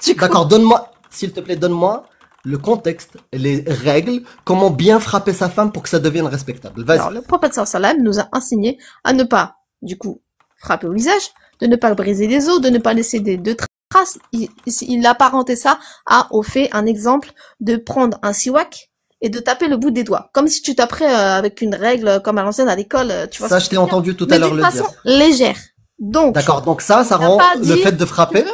Du coup, d'accord, donne-moi, s'il te plaît, donne-moi le contexte, les règles, comment bien frapper sa femme pour que ça devienne respectable. alors, Vas-y. le prophète sallam nous a enseigné à ne pas, du coup, frapper au visage, de ne pas briser les os, de ne pas laisser de traces. Il a apparenté ça au fait, un exemple, de prendre un siwak et de taper le bout des doigts. Comme si tu taperais avec une règle, comme à l'ancienne à l'école, tu vois ce Ça, que je je t'ai veux dire. entendu tout à Mais l'heure d'une le façon dire. légère. Donc, D'accord, donc ça on n'a rend pas le dit, fait de si tu frapper. veux,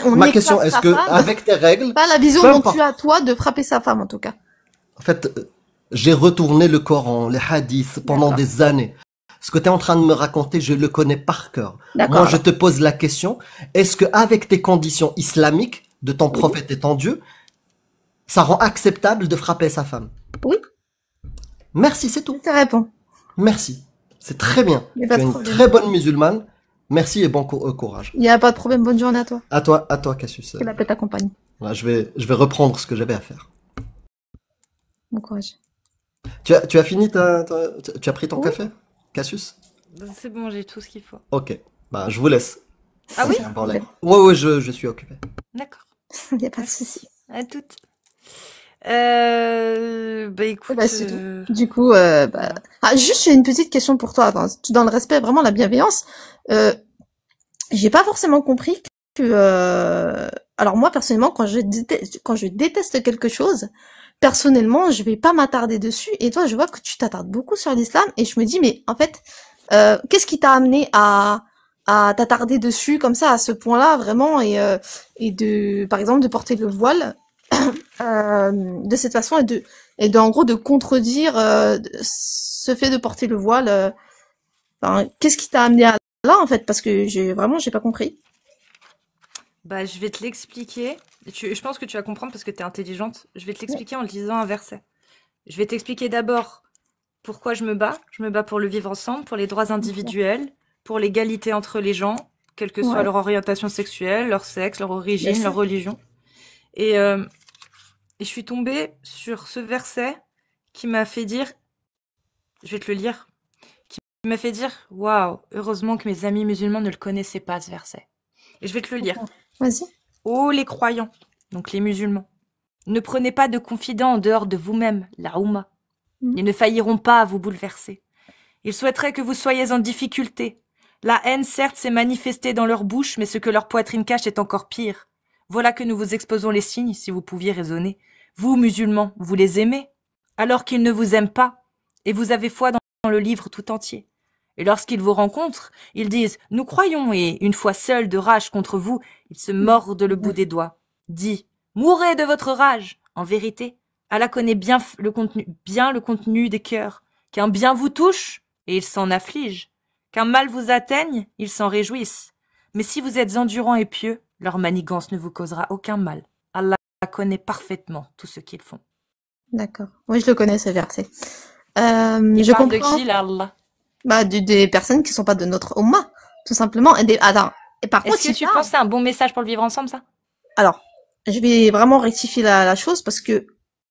on Ma question, éclate est-ce sa que femme, avec tes règles, pas la vision peu dont importe. tu as, toi, de frapper sa femme, en tout cas. En fait, j'ai retourné le Coran, les hadiths pendant D'accord. des années. Ce que tu es en train de me raconter, je le connais par cœur. D'accord, Moi, je alors. te pose la question, est-ce que avec tes conditions islamiques de ton Oui. prophète et ton Dieu, ça rend acceptable de frapper sa femme? Oui, Merci, c'est je tout. te réponds. Merci. C'est très bien. Il n'y a Tu pas es de une problème. très bonne musulmane. Merci et bon courage. Il n'y a pas de problème. Bonne journée à toi. À toi, Cassius. Que la paix t'accompagne. Voilà, je vais reprendre ce que j'avais à faire. Bon courage. Tu as fini tu as pris ton Oui. café, Cassius? C'est bon, j'ai tout ce qu'il faut. Ok. Bah, je vous laisse. Ah oui? C'est un problème. Ouais, je suis occupé. D'accord. Il n'y a pas de souci. À toutes. Bah écoute, Bah, c'est tout. Du coup, bah... Ah, juste, j'ai une petite question pour toi. Attends, dans le respect, vraiment, la bienveillance. J'ai pas forcément compris que... Alors moi, personnellement, quand je déteste quelque chose, personnellement, je vais pas m'attarder dessus. Et toi, je vois que tu t'attardes beaucoup sur l'islam. Et je me dis, mais en fait, qu'est-ce qui t'a amené à t'attarder dessus comme ça, à ce point-là, vraiment, et de, par exemple, de porter le voile de cette façon et en gros de contredire ce fait de porter le voile. Enfin, qu'est-ce qui t'a amené à là en fait? Parce que j'ai pas compris. bah je vais te l'expliquer. Je pense que tu vas comprendre parce que tu es intelligente. Je vais te l'expliquer en lisant un verset. Je vais t'expliquer d'abord pourquoi je me bats. Je me bats pour le vivre ensemble, pour les droits individuels, pour l'égalité entre les gens, quelle que soit Ouais, leur orientation sexuelle, leur sexe, leur bien origine, sûr. leur religion. Et je suis tombée sur ce verset qui m'a fait dire, je vais te le lire, qui m'a fait dire, waouh, heureusement que mes amis musulmans ne le connaissaient pas ce verset. Et je vais te le lire. Vas-y. Ô les croyants, donc les musulmans, ne prenez pas de confident en dehors de vous-même, la Oumma. Mhm. Ils ne failliront pas à vous bouleverser. Ils souhaiteraient que vous soyez en difficulté. La haine, certes, s'est manifestée dans leur bouche, mais ce que leur poitrine cache est encore pire. Voilà que nous vous exposons les signes, si vous pouviez raisonner. Vous, musulmans, vous les aimez, alors qu'ils ne vous aiment pas, et vous avez foi dans le livre tout entier. Et lorsqu'ils vous rencontrent, ils disent « Nous croyons » et, une fois seuls de rage contre vous, ils se mordent le bout des doigts. Dis « Mourez de votre rage !» En vérité, Allah connaît bien le contenu des cœurs. Qu'un bien vous touche, et ils s'en affligent. Qu'un mal vous atteigne, ils s'en réjouissent. Mais si vous êtes endurants et pieux, leur manigance ne vous causera aucun mal. Allah connaît parfaitement tout ce qu'ils font. D'accord. Oui, je le connais ce verset. Il Je parle de comprends. qui, là, Allah? Bah, des personnes qui sont pas de notre Ummah, tout simplement. Attends. Et par contre, Est-ce que il tu parle. penses que c'est un bon message pour le vivre ensemble, ça? Alors, je vais vraiment rectifier la chose parce que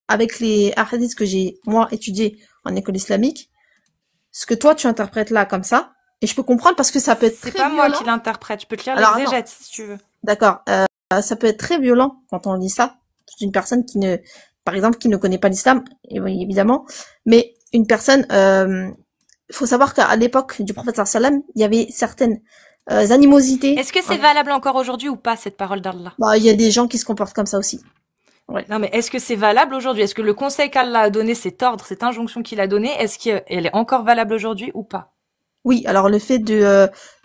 avec les hadiths que j'ai moi étudiés en école islamique, ce que toi tu interprètes là comme ça, et je peux comprendre parce que ça peut être C'est très pas moi violent. qui l'interprète. Je peux te lire Alors, l'exégète, si tu veux. D'accord. Ça peut être très violent quand on lit ça d'une personne qui ne, par exemple, qui ne connaît pas l'islam, et oui, évidemment, mais une personne. Faut savoir qu'à l'époque du prophète sallam, il y avait certaines animosités. Est-ce que c'est valable encore aujourd'hui ou pas, cette parole d'Allah? Bah, il y a des gens qui se comportent comme ça aussi. Ouais. Non, mais est-ce que c'est valable aujourd'hui? Est-ce que le conseil qu'Allah a donné, cet ordre, cette injonction qu'il a donnée, est-ce qu'elle est encore valable aujourd'hui ou pas? Oui, alors le fait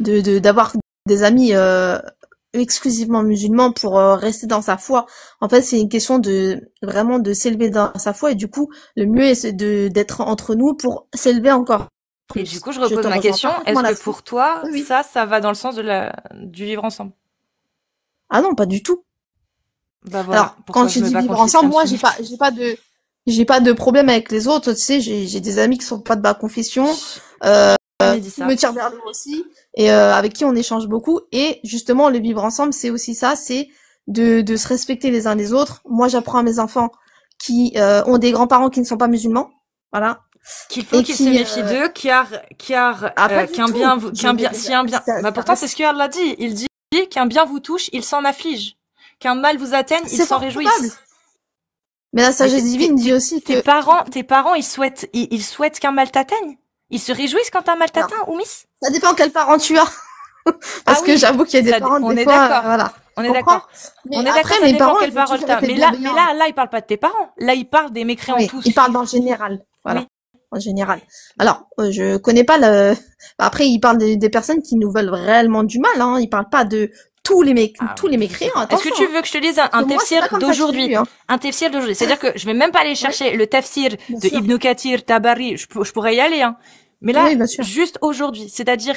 d'avoir des amis exclusivement musulmans pour rester dans sa foi, en fait, c'est une question de vraiment de s'élever dans sa foi et du coup, le mieux est d'être entre nous pour s'élever encore plus. Et du coup, je repose te ma rejoins question. parfaitement Est-ce que là-dessus. pour toi, Oui, oui. ça va dans le sens du vivre ensemble? Ah non, pas du tout. Bah voilà. Alors, Pourquoi quand je tu me dis bats vivre contre ensemble, moi, l'islam j'ai pas de problème avec les autres, tu sais, j'ai des amis qui sont pas de ma confession, Jamais dit qui ça. me tirent vers le haut aussi, et avec qui on échange beaucoup, et justement, le vivre ensemble, c'est aussi ça, c'est de se respecter les uns les autres. Moi, j'apprends à mes enfants qui ont des grands-parents qui ne sont pas musulmans, voilà. Qu'il faut et qu'il se qui méfie d'eux, pas du qu'un tout. bien, Je vais si un bien, ça, bah pourtant c'est ce qu'Allah l'a dit. Il dit qu'un bien vous touche, il s'en afflige. Qu'un mal vous atteigne, il c'est s'en fort probable. réjouisse. Mais la Mais sagesse divine dit aussi tes que parents, ils souhaitent qu'un mal t'atteigne. Ils se réjouissent quand un mal non, t'atteint, Oumis? ça dépend quels parents tu as. Parce Ah que oui, j'avoue qu'il y a des ça, parents on des est fois, d'accord. voilà. On Tu est comprends? d'accord. Mais On est après, d'accord, ça mes dépend parents, quelle ils vont parole toujours t'as. être Mais là, bienveillants. il parle pas de tes parents. Là, il parle des mécréants Oui, tous. ils parlent dans le général. Voilà. Oui. En général. Alors, je connais pas le, après, ils parlent des personnes qui nous veulent réellement du mal, hein. Ils parlent pas de tous les tous les Je sais mécréants, pas. Est-ce attention. que tu veux que je te lise un Parce que moi, c'est tafsir pas comme ça que je l'ai d'aujourd'hui? vu, hein. Un tafsir d'aujourd'hui. C'est-à-dire que je vais même pas aller chercher le tafsir Bien de sûr. Ibn Kathir, Tabari. Je pourrais y aller, hein. Mais là, Oui, bien sûr. juste aujourd'hui. C'est-à-dire,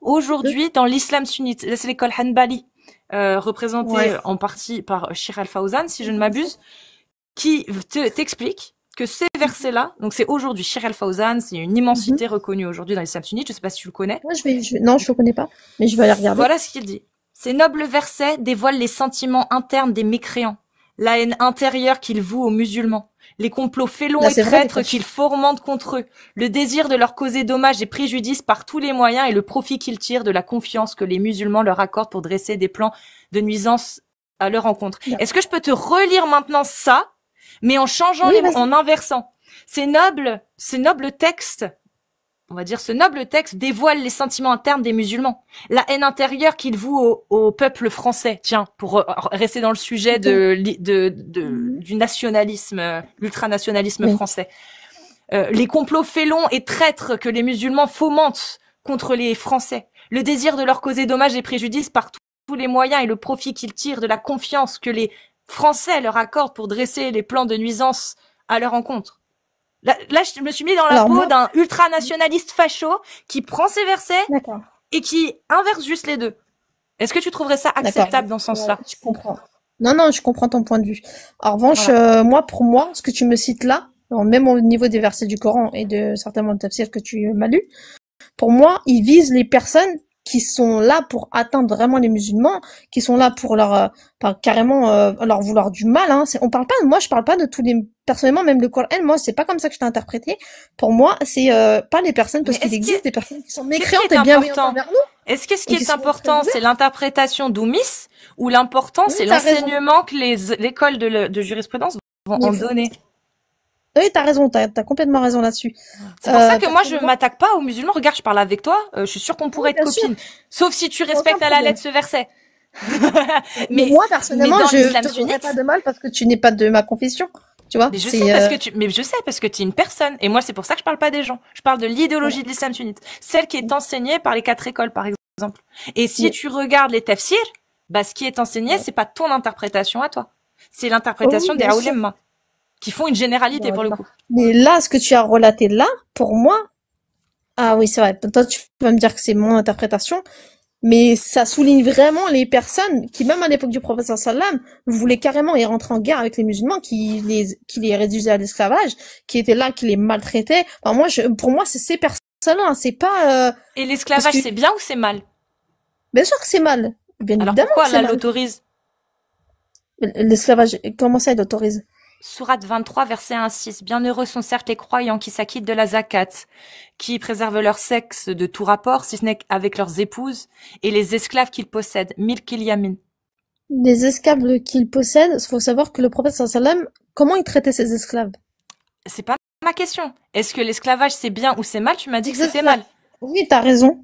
aujourd'hui, dans l'islam sunnite. Là, c'est l'école Hanbali, représentée Ouais. en partie par Sheikh Al-Fawzan, si je ne m'abuse, qui t'explique que ces versets-là, donc c'est aujourd'hui, Sheikh Al-Fawzan, c'est une immensité reconnue aujourd'hui dans l'islam sunnite. Je sais pas si tu le connais. Moi, non, je le connais pas, mais je vais aller regarder. Voilà ce qu'il dit. Ces nobles versets dévoilent les sentiments internes des mécréants, la haine intérieure qu'ils vouent aux musulmans, les complots félons Là, et c'est vrai, traîtres les qu'ils fomentent contre eux, le désir de leur causer dommages et préjudices par tous les moyens et le profit qu'ils tirent de la confiance que les musulmans leur accordent pour dresser des plans de nuisance à leur encontre. D'accord. Est-ce que je peux te relire maintenant ça, mais en changeant Oui, vas-y. en inversant? Ces nobles textes, on va dire, ce noble texte dévoile les sentiments internes des musulmans, la haine intérieure qu'ils vouent au peuple français. Tiens, pour rester dans le sujet du nationalisme, l'ultranationalisme Oui. français. Les complots félons et traîtres que les musulmans fomentent contre les Français, le désir de leur causer dommages et préjudices par tous les moyens et le profit qu'ils tirent de la confiance que les Français leur accordent pour dresser les plans de nuisance à leur encontre. Là, je me suis mis dans la peau d'un ultranationaliste facho qui prend ces versets D'accord. et qui inverse juste les deux. Est-ce que tu trouverais ça acceptable dans ce sens-là? Ouais, je comprends. Non, je comprends ton point de vue. En revanche, pour moi, ce que tu me cites là, même au niveau des versets du Coran et de certainement de tafsir que tu m'as lu, pour moi, ils visent les personnes qui sont là pour atteindre vraiment les musulmans, qui sont là pour leur carrément leur vouloir du mal. Hein. Moi, je parle pas de tous les. Personnellement, même le Coran, moi, c'est pas comme ça que je t'ai interprété. Pour moi, c'est pas les personnes parce qu'il existe des personnes qui sont mécréantes et bienveillantes envers nous. Est-ce que ce qui est important, c'est l'interprétation d'Oumis ou l'important, c'est l'enseignement que l'école de jurisprudence vont en donner? Oui, t'as raison, t'as complètement raison là-dessus. C'est pour ça que moi, je m'attaque pas aux musulmans. Regarde, je parle avec toi, je suis sûre qu'on pourrait être copines. Sauf si tu respectes à la lettre ce verset. mais moi, personnellement, je te ferai pas de mal parce que tu n'es pas de ma confession. Tu vois? Mais je sais parce que tu es une personne. Et moi, c'est pour ça que je parle pas des gens. Je parle de l'idéologie de l'islam sunnite. Celle qui est enseignée par les 4 écoles, par exemple. Et si tu regardes les tafsirs, bah, ce qui est enseigné, c'est pas ton interprétation à toi. C'est l'interprétation des ulama qui font une généralité pour le coup. Mais là, ce que tu as relaté là, pour moi, ah oui, c'est vrai. Toi, tu vas me dire que c'est mon interprétation, mais ça souligne vraiment les personnes qui, même à l'époque du prophète sallam, voulaient carrément y rentrer en guerre avec les musulmans, qui les réduisaient à l'esclavage, qui étaient là, qui les maltraitaient. Enfin, pour moi, c'est ces personnes-là, c'est pas. Et l'esclavage, c'est bien ou c'est mal? Bien sûr que c'est mal. Bien alors évidemment. Pourquoi Allah l'autorise? L'esclavage, comment ça, il l'autorise? Sourate 23, verset 1 à 6. Bienheureux sont certes les croyants qui s'acquittent de la zakat, qui préservent leur sexe de tout rapport, si ce n'est qu'avec leurs épouses, et les esclaves qu'ils possèdent. Milk al-yamin. Les esclaves qu'ils possèdent, il faut savoir que le prophète sallam, comment il traitait ses esclaves? C'est pas ma question. Est-ce que l'esclavage c'est bien ou c'est mal? Tu m'as dit que c'était mal. Oui, t'as raison.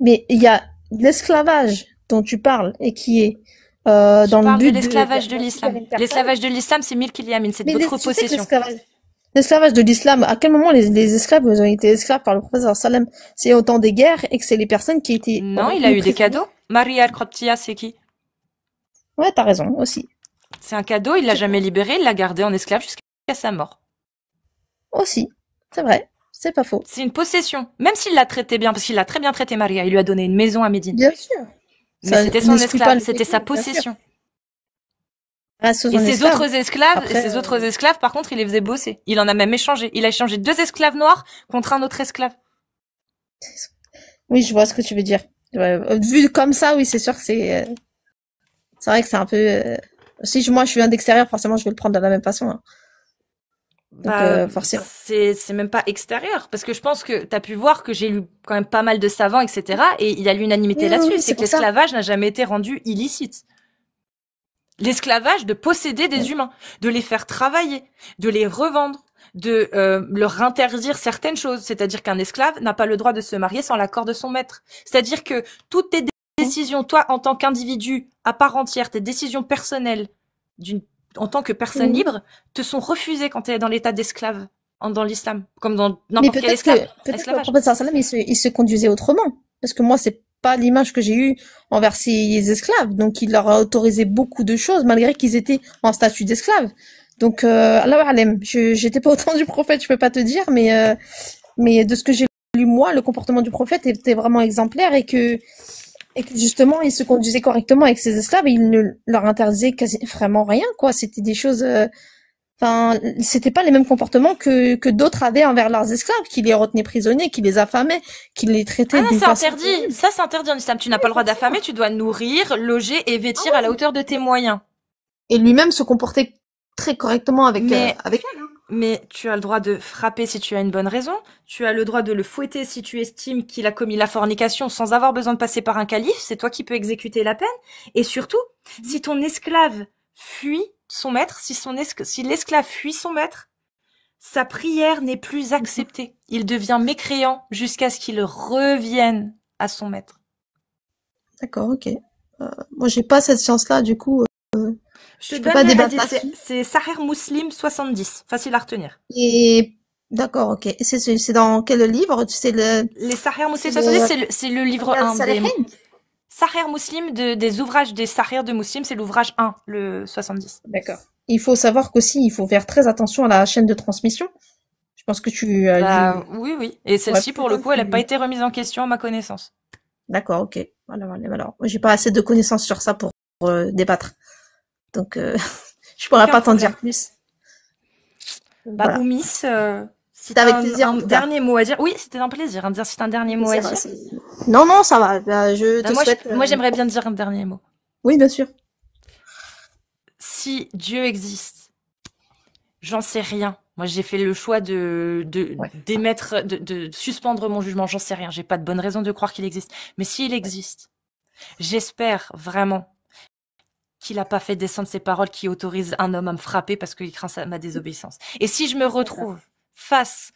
Mais il y a l'esclavage dont tu parles et qui est dans le but de l'esclavage de l'islam. L'esclavage de l'islam, c'est milk al-yamin, c'est de votre possession. L'esclavage de l'islam, à quel moment les esclaves ont été esclaves par le prophète sallam? C'est au temps des guerres et que c'est les personnes qui étaient... Non, il a eu des cadeaux. Maria al-Kroptia, c'est qui? Ouais, t'as raison, aussi. C'est un cadeau, il l'a jamais libéré, il l'a gardé en esclave jusqu'à sa mort. Aussi, c'est vrai, c'est pas faux. C'est une possession, même s'il l'a traité bien, parce qu'il l'a très bien traité Maria, il lui a donné une maison à Médine. Bien sûr. Mais c'était son esclave, c'était sa possession. Et ses autres esclaves, par contre, il les faisait bosser. Il en a même échangé. Il a échangé 2 esclaves noirs contre un autre esclave. Oui, je vois ce que tu veux dire. Vu comme ça, oui, c'est sûr que c'est vrai que c'est un peu... Si moi je viens d'extérieur, forcément je vais le prendre de la même façon. Hein. Donc, Bah, forcément. c'est même pas extérieur, parce que je pense que t'as pu voir que j'ai lu quand même pas mal de savants, etc. Et il y a l'unanimité Oui, là-dessus, oui, c'est c'est que pour ça. l'esclavage n'a jamais été rendu illicite. L'esclavage de posséder des Ouais. humains, de les faire travailler, de les revendre, de leur interdire certaines choses. C'est-à-dire qu'un esclave n'a pas le droit de se marier sans l'accord de son maître. C'est-à-dire que toutes tes décisions, toi en tant qu'individu à part entière, tes décisions personnelles d'une en tant que personne Mhm. libre, te sont refusées quand tu es dans l'état d'esclave dans l'islam, comme dans Mais n'importe quel peut-être que le esclavage. prophète sallam, il se conduisait autrement. Parce que moi, c'est pas l'image que j'ai eue envers ses esclaves. Donc, il leur a autorisé beaucoup de choses, malgré qu'ils étaient en statut d'esclaves. Donc, Allahu Alem, j'étais pas autant du prophète, je peux pas te dire, mais de ce que j'ai lu, moi, le comportement du prophète était vraiment exemplaire et que justement, il se conduisait correctement avec ses esclaves et il ne leur interdisait quasi vraiment rien, quoi. C'était des choses, enfin, c'était pas les mêmes comportements que d'autres avaient envers leurs esclaves, qui les retenaient prisonniers, qui les affamaient, qui les Ah traitaient non, d'une c'est façon interdit. horrible. Ça, c'est interdit en islam. Tu n'as pas le droit d'affamer, tu dois nourrir, loger et vêtir à la hauteur de tes moyens. Et lui-même se comportait très correctement Mais avec elle. Mais tu as le droit de frapper si tu as une bonne raison. Tu as le droit de le fouetter si tu estimes qu'il a commis la fornication sans avoir besoin de passer par un calife. C'est toi qui peux exécuter la peine. Et surtout, si ton esclave fuit son maître, si l'esclave fuit son maître, sa prière n'est plus acceptée. Il devient mécréant jusqu'à ce qu'il revienne à son maître. D'accord, ok. Moi, j'ai pas cette science-là, du coup, Je te je peux donne pas les débattre hadiths. là-dessus. C'est Sahih Muslim 70. Facile à retenir. Et d'accord, ok. C'est dans quel livre? C'est Les Sahih Muslim c'est 70, le c'est le livre Riyad 1 des Salihin? Sahih Muslim des ouvrages des Sahih de Muslim, c'est l'ouvrage 1, le 70. D'accord. Il faut savoir qu'aussi, il faut faire très attention à la chaîne de transmission. Je pense que tu as dû, Bah oui, oui. Et ouais, celle-ci, pour le putain, coup, elle n'a pas été remise en question à ma connaissance. d'accord, ok. Voilà, voilà. Alors, moi, j'ai pas assez de connaissances sur ça pour débattre. Donc, je pourrais Aucun pas t'en problème. dire plus. Bah Voilà. Oumis, si C'était t'as avec plaisir, un en tout cas. dernier mot à dire. Oui, c'était un plaisir. Si t'as un dernier mot à dire. Non, non, ça va. Bah, je Bah, te souhaite. moi, j'aimerais bien dire un dernier mot. Oui, bien sûr. Si Dieu existe, j'en sais rien. Moi, j'ai fait le choix Ouais. d'émettre, de suspendre mon jugement. J'en sais rien. J'ai pas de bonne raison de croire qu'il existe. Mais s'il existe, j'espère vraiment qu'il a pas fait descendre ses paroles qui autorisent un homme à me frapper parce qu'il craint ma désobéissance. Et si je me retrouve face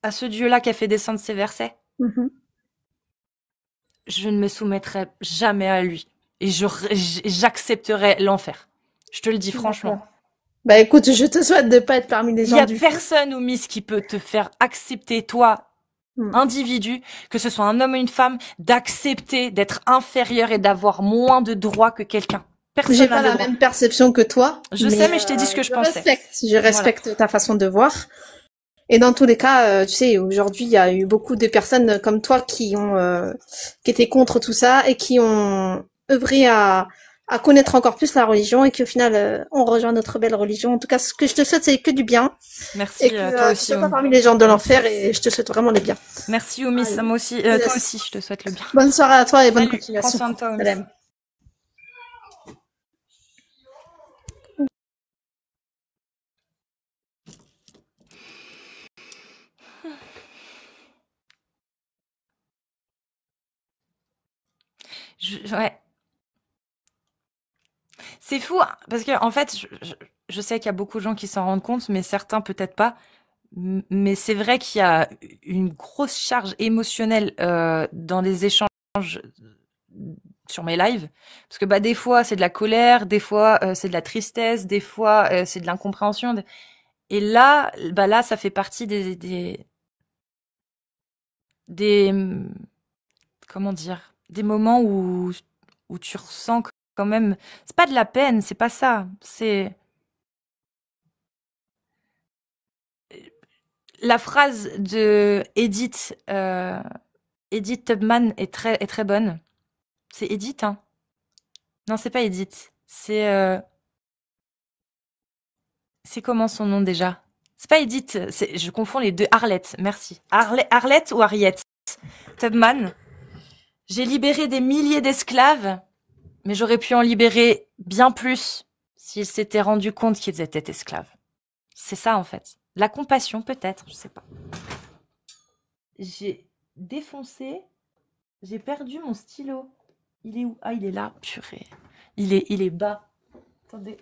à ce Dieu-là qui a fait descendre ces versets, Mhm. je ne me soumettrai jamais à lui. Et j'accepterai l'enfer. Je te le dis franchement. D'accord. Bah écoute, je te souhaite de pas être parmi les Il y gens a du feu. personne, Oumis, qui peut te faire accepter, toi, Hmm. individu, que ce soit un homme ou une femme, d'accepter d'être inférieur et d'avoir moins de droits que quelqu'un. J'ai Personne pas n'a le la droit. même perception que toi. Je sais, mais je t'ai dit ce que je pensais. Je respecte ta façon de voir. Et dans tous les cas, tu sais, aujourd'hui, il y a eu beaucoup de personnes comme toi qui étaient contre tout ça et qui ont œuvré à connaître encore plus la religion et qui au final ont rejoint notre belle religion. En tout cas, ce que je te souhaite, c'est que du bien. Merci, Et que toi tu aussi. sois pas parmi les gens de l'enfer et je te souhaite vraiment le bien. Merci, Oumis, Allez. moi aussi, Yes. toi aussi, je te souhaite le bien. Bonne soirée à toi et bonne Salut, prends continuation. soin de toi, Oumis. Salam. Ouais. C'est fou, hein, parce que en fait, je sais qu'il y a beaucoup de gens qui s'en rendent compte, mais certains peut-être pas. Mais c'est vrai qu'il y a une grosse charge émotionnelle dans les échanges sur mes lives, parce que bah des fois c'est de la colère, des fois c'est de la tristesse, des fois c'est de l'incompréhension. Et là, bah là, ça fait partie des comment dire, des moments où tu ressens quand même, c'est pas de la peine, c'est pas ça, c'est la phrase de Edith Tubman est très bonne. C'est Edith, hein? Non, c'est pas Edith. C'est comment son nom déjà? C'est pas Edith, je confonds les deux. Arlette, merci. Arlette ou Harriet Tubman. J'ai libéré des milliers d'esclaves, mais j'aurais pu en libérer bien plus s'ils s'étaient rendus compte qu'ils étaient esclaves. C'est ça, en fait. La compassion, peut-être, je sais pas. J'ai défoncé. J'ai perdu mon stylo. Il est où? Ah, il est là. Purée. Il est bas. Attendez.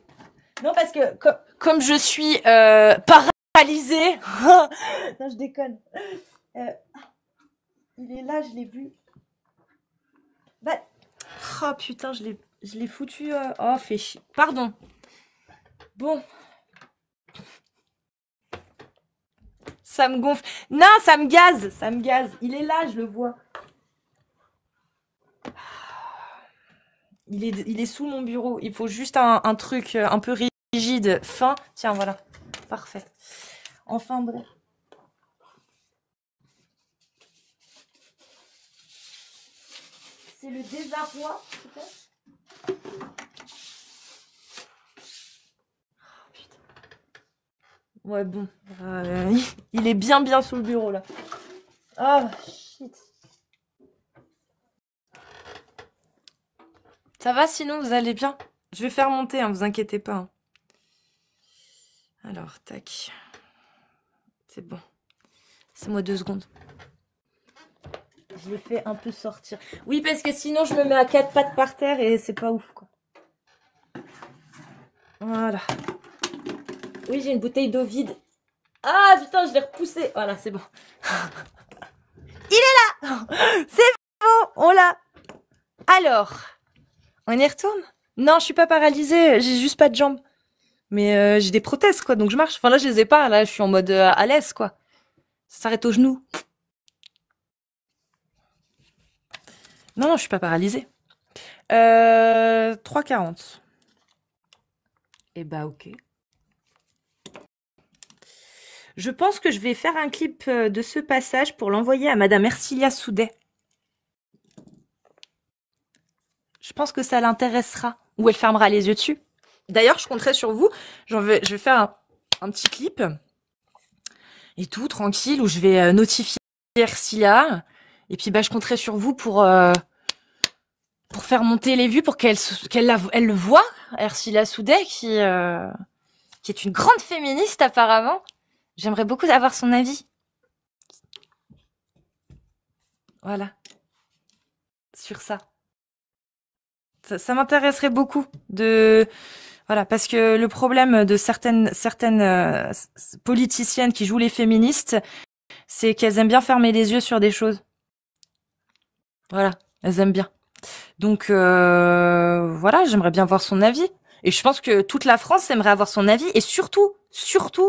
Non, parce que comme je suis paralysée. Non, je déconne. Il est là, je l'ai vu. Bah... Oh putain, je l'ai foutu. Oh, fait chier. Pardon. Bon. Ça me gonfle. Non, ça me gaze. Ça me gaze. Il est là, je le vois. Il est sous mon bureau. Il faut juste un truc un peu rigide, fin. Tiens, voilà. Parfait. Enfin, bref. C'est le désarroi, peut-être. Oh, putain. Ouais, bon. Il est bien sous le bureau, là. Ah, shit. Ça va, sinon, vous allez bien? Je vais faire monter, hein, vous inquiétez pas. Hein. Alors, tac. C'est bon. Laissez-moi 2 secondes. Je l'ai fait un peu sortir. Oui, parce que sinon, je me mets à 4 pattes par terre et c'est pas ouf, quoi. Voilà. Oui, j'ai une bouteille d'eau vide. Ah, putain, je l'ai repoussé. Voilà, c'est bon. Il est là. C'est bon, on l'a. Alors, on y retourne? Non, je suis pas paralysée. J'ai juste pas de jambes. Mais j'ai des prothèses, quoi, donc je marche. Enfin, là, je les ai pas. Là, je suis en mode à l'aise, quoi. Ça s'arrête au genou. Non, je suis pas paralysée. 3,40. Eh bah, ok. Je pense que je vais faire un clip de ce passage pour l'envoyer à Madame Ercilia Soudet. Je pense que ça l'intéressera. Ou elle fermera les yeux dessus. D'ailleurs, je compterai sur vous. Je vais faire un petit clip. Et tout, tranquille, où je vais notifier Ercilia. Et puis, bah, je compterai sur vous pour faire monter les vues, pour qu'elle le voit, Ercilia Soudet, qui est une grande féministe, apparemment. J'aimerais beaucoup avoir son avis. Voilà. Sur ça. Ça m'intéresserait beaucoup voilà, parce que le problème de certaines politiciennes qui jouent les féministes, c'est qu'elles aiment bien fermer les yeux sur des choses. Voilà, elles aiment bien. Donc voilà, j'aimerais bien voir son avis. Et je pense que toute la France aimerait avoir son avis, et surtout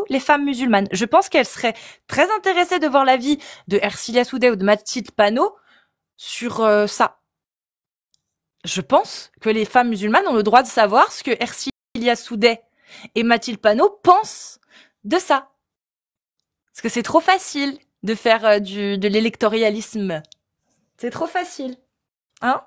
les femmes musulmanes. Je pense qu'elles seraient très intéressées de voir l'avis de Ercilia Soudet ou de Mathilde Panot sur ça. Je pense que les femmes musulmanes ont le droit de savoir ce que Ercilia Soudet et Mathilde Panot pensent de ça. Parce que c'est trop facile de faire de l'électoralisme. C'est trop facile. Hein?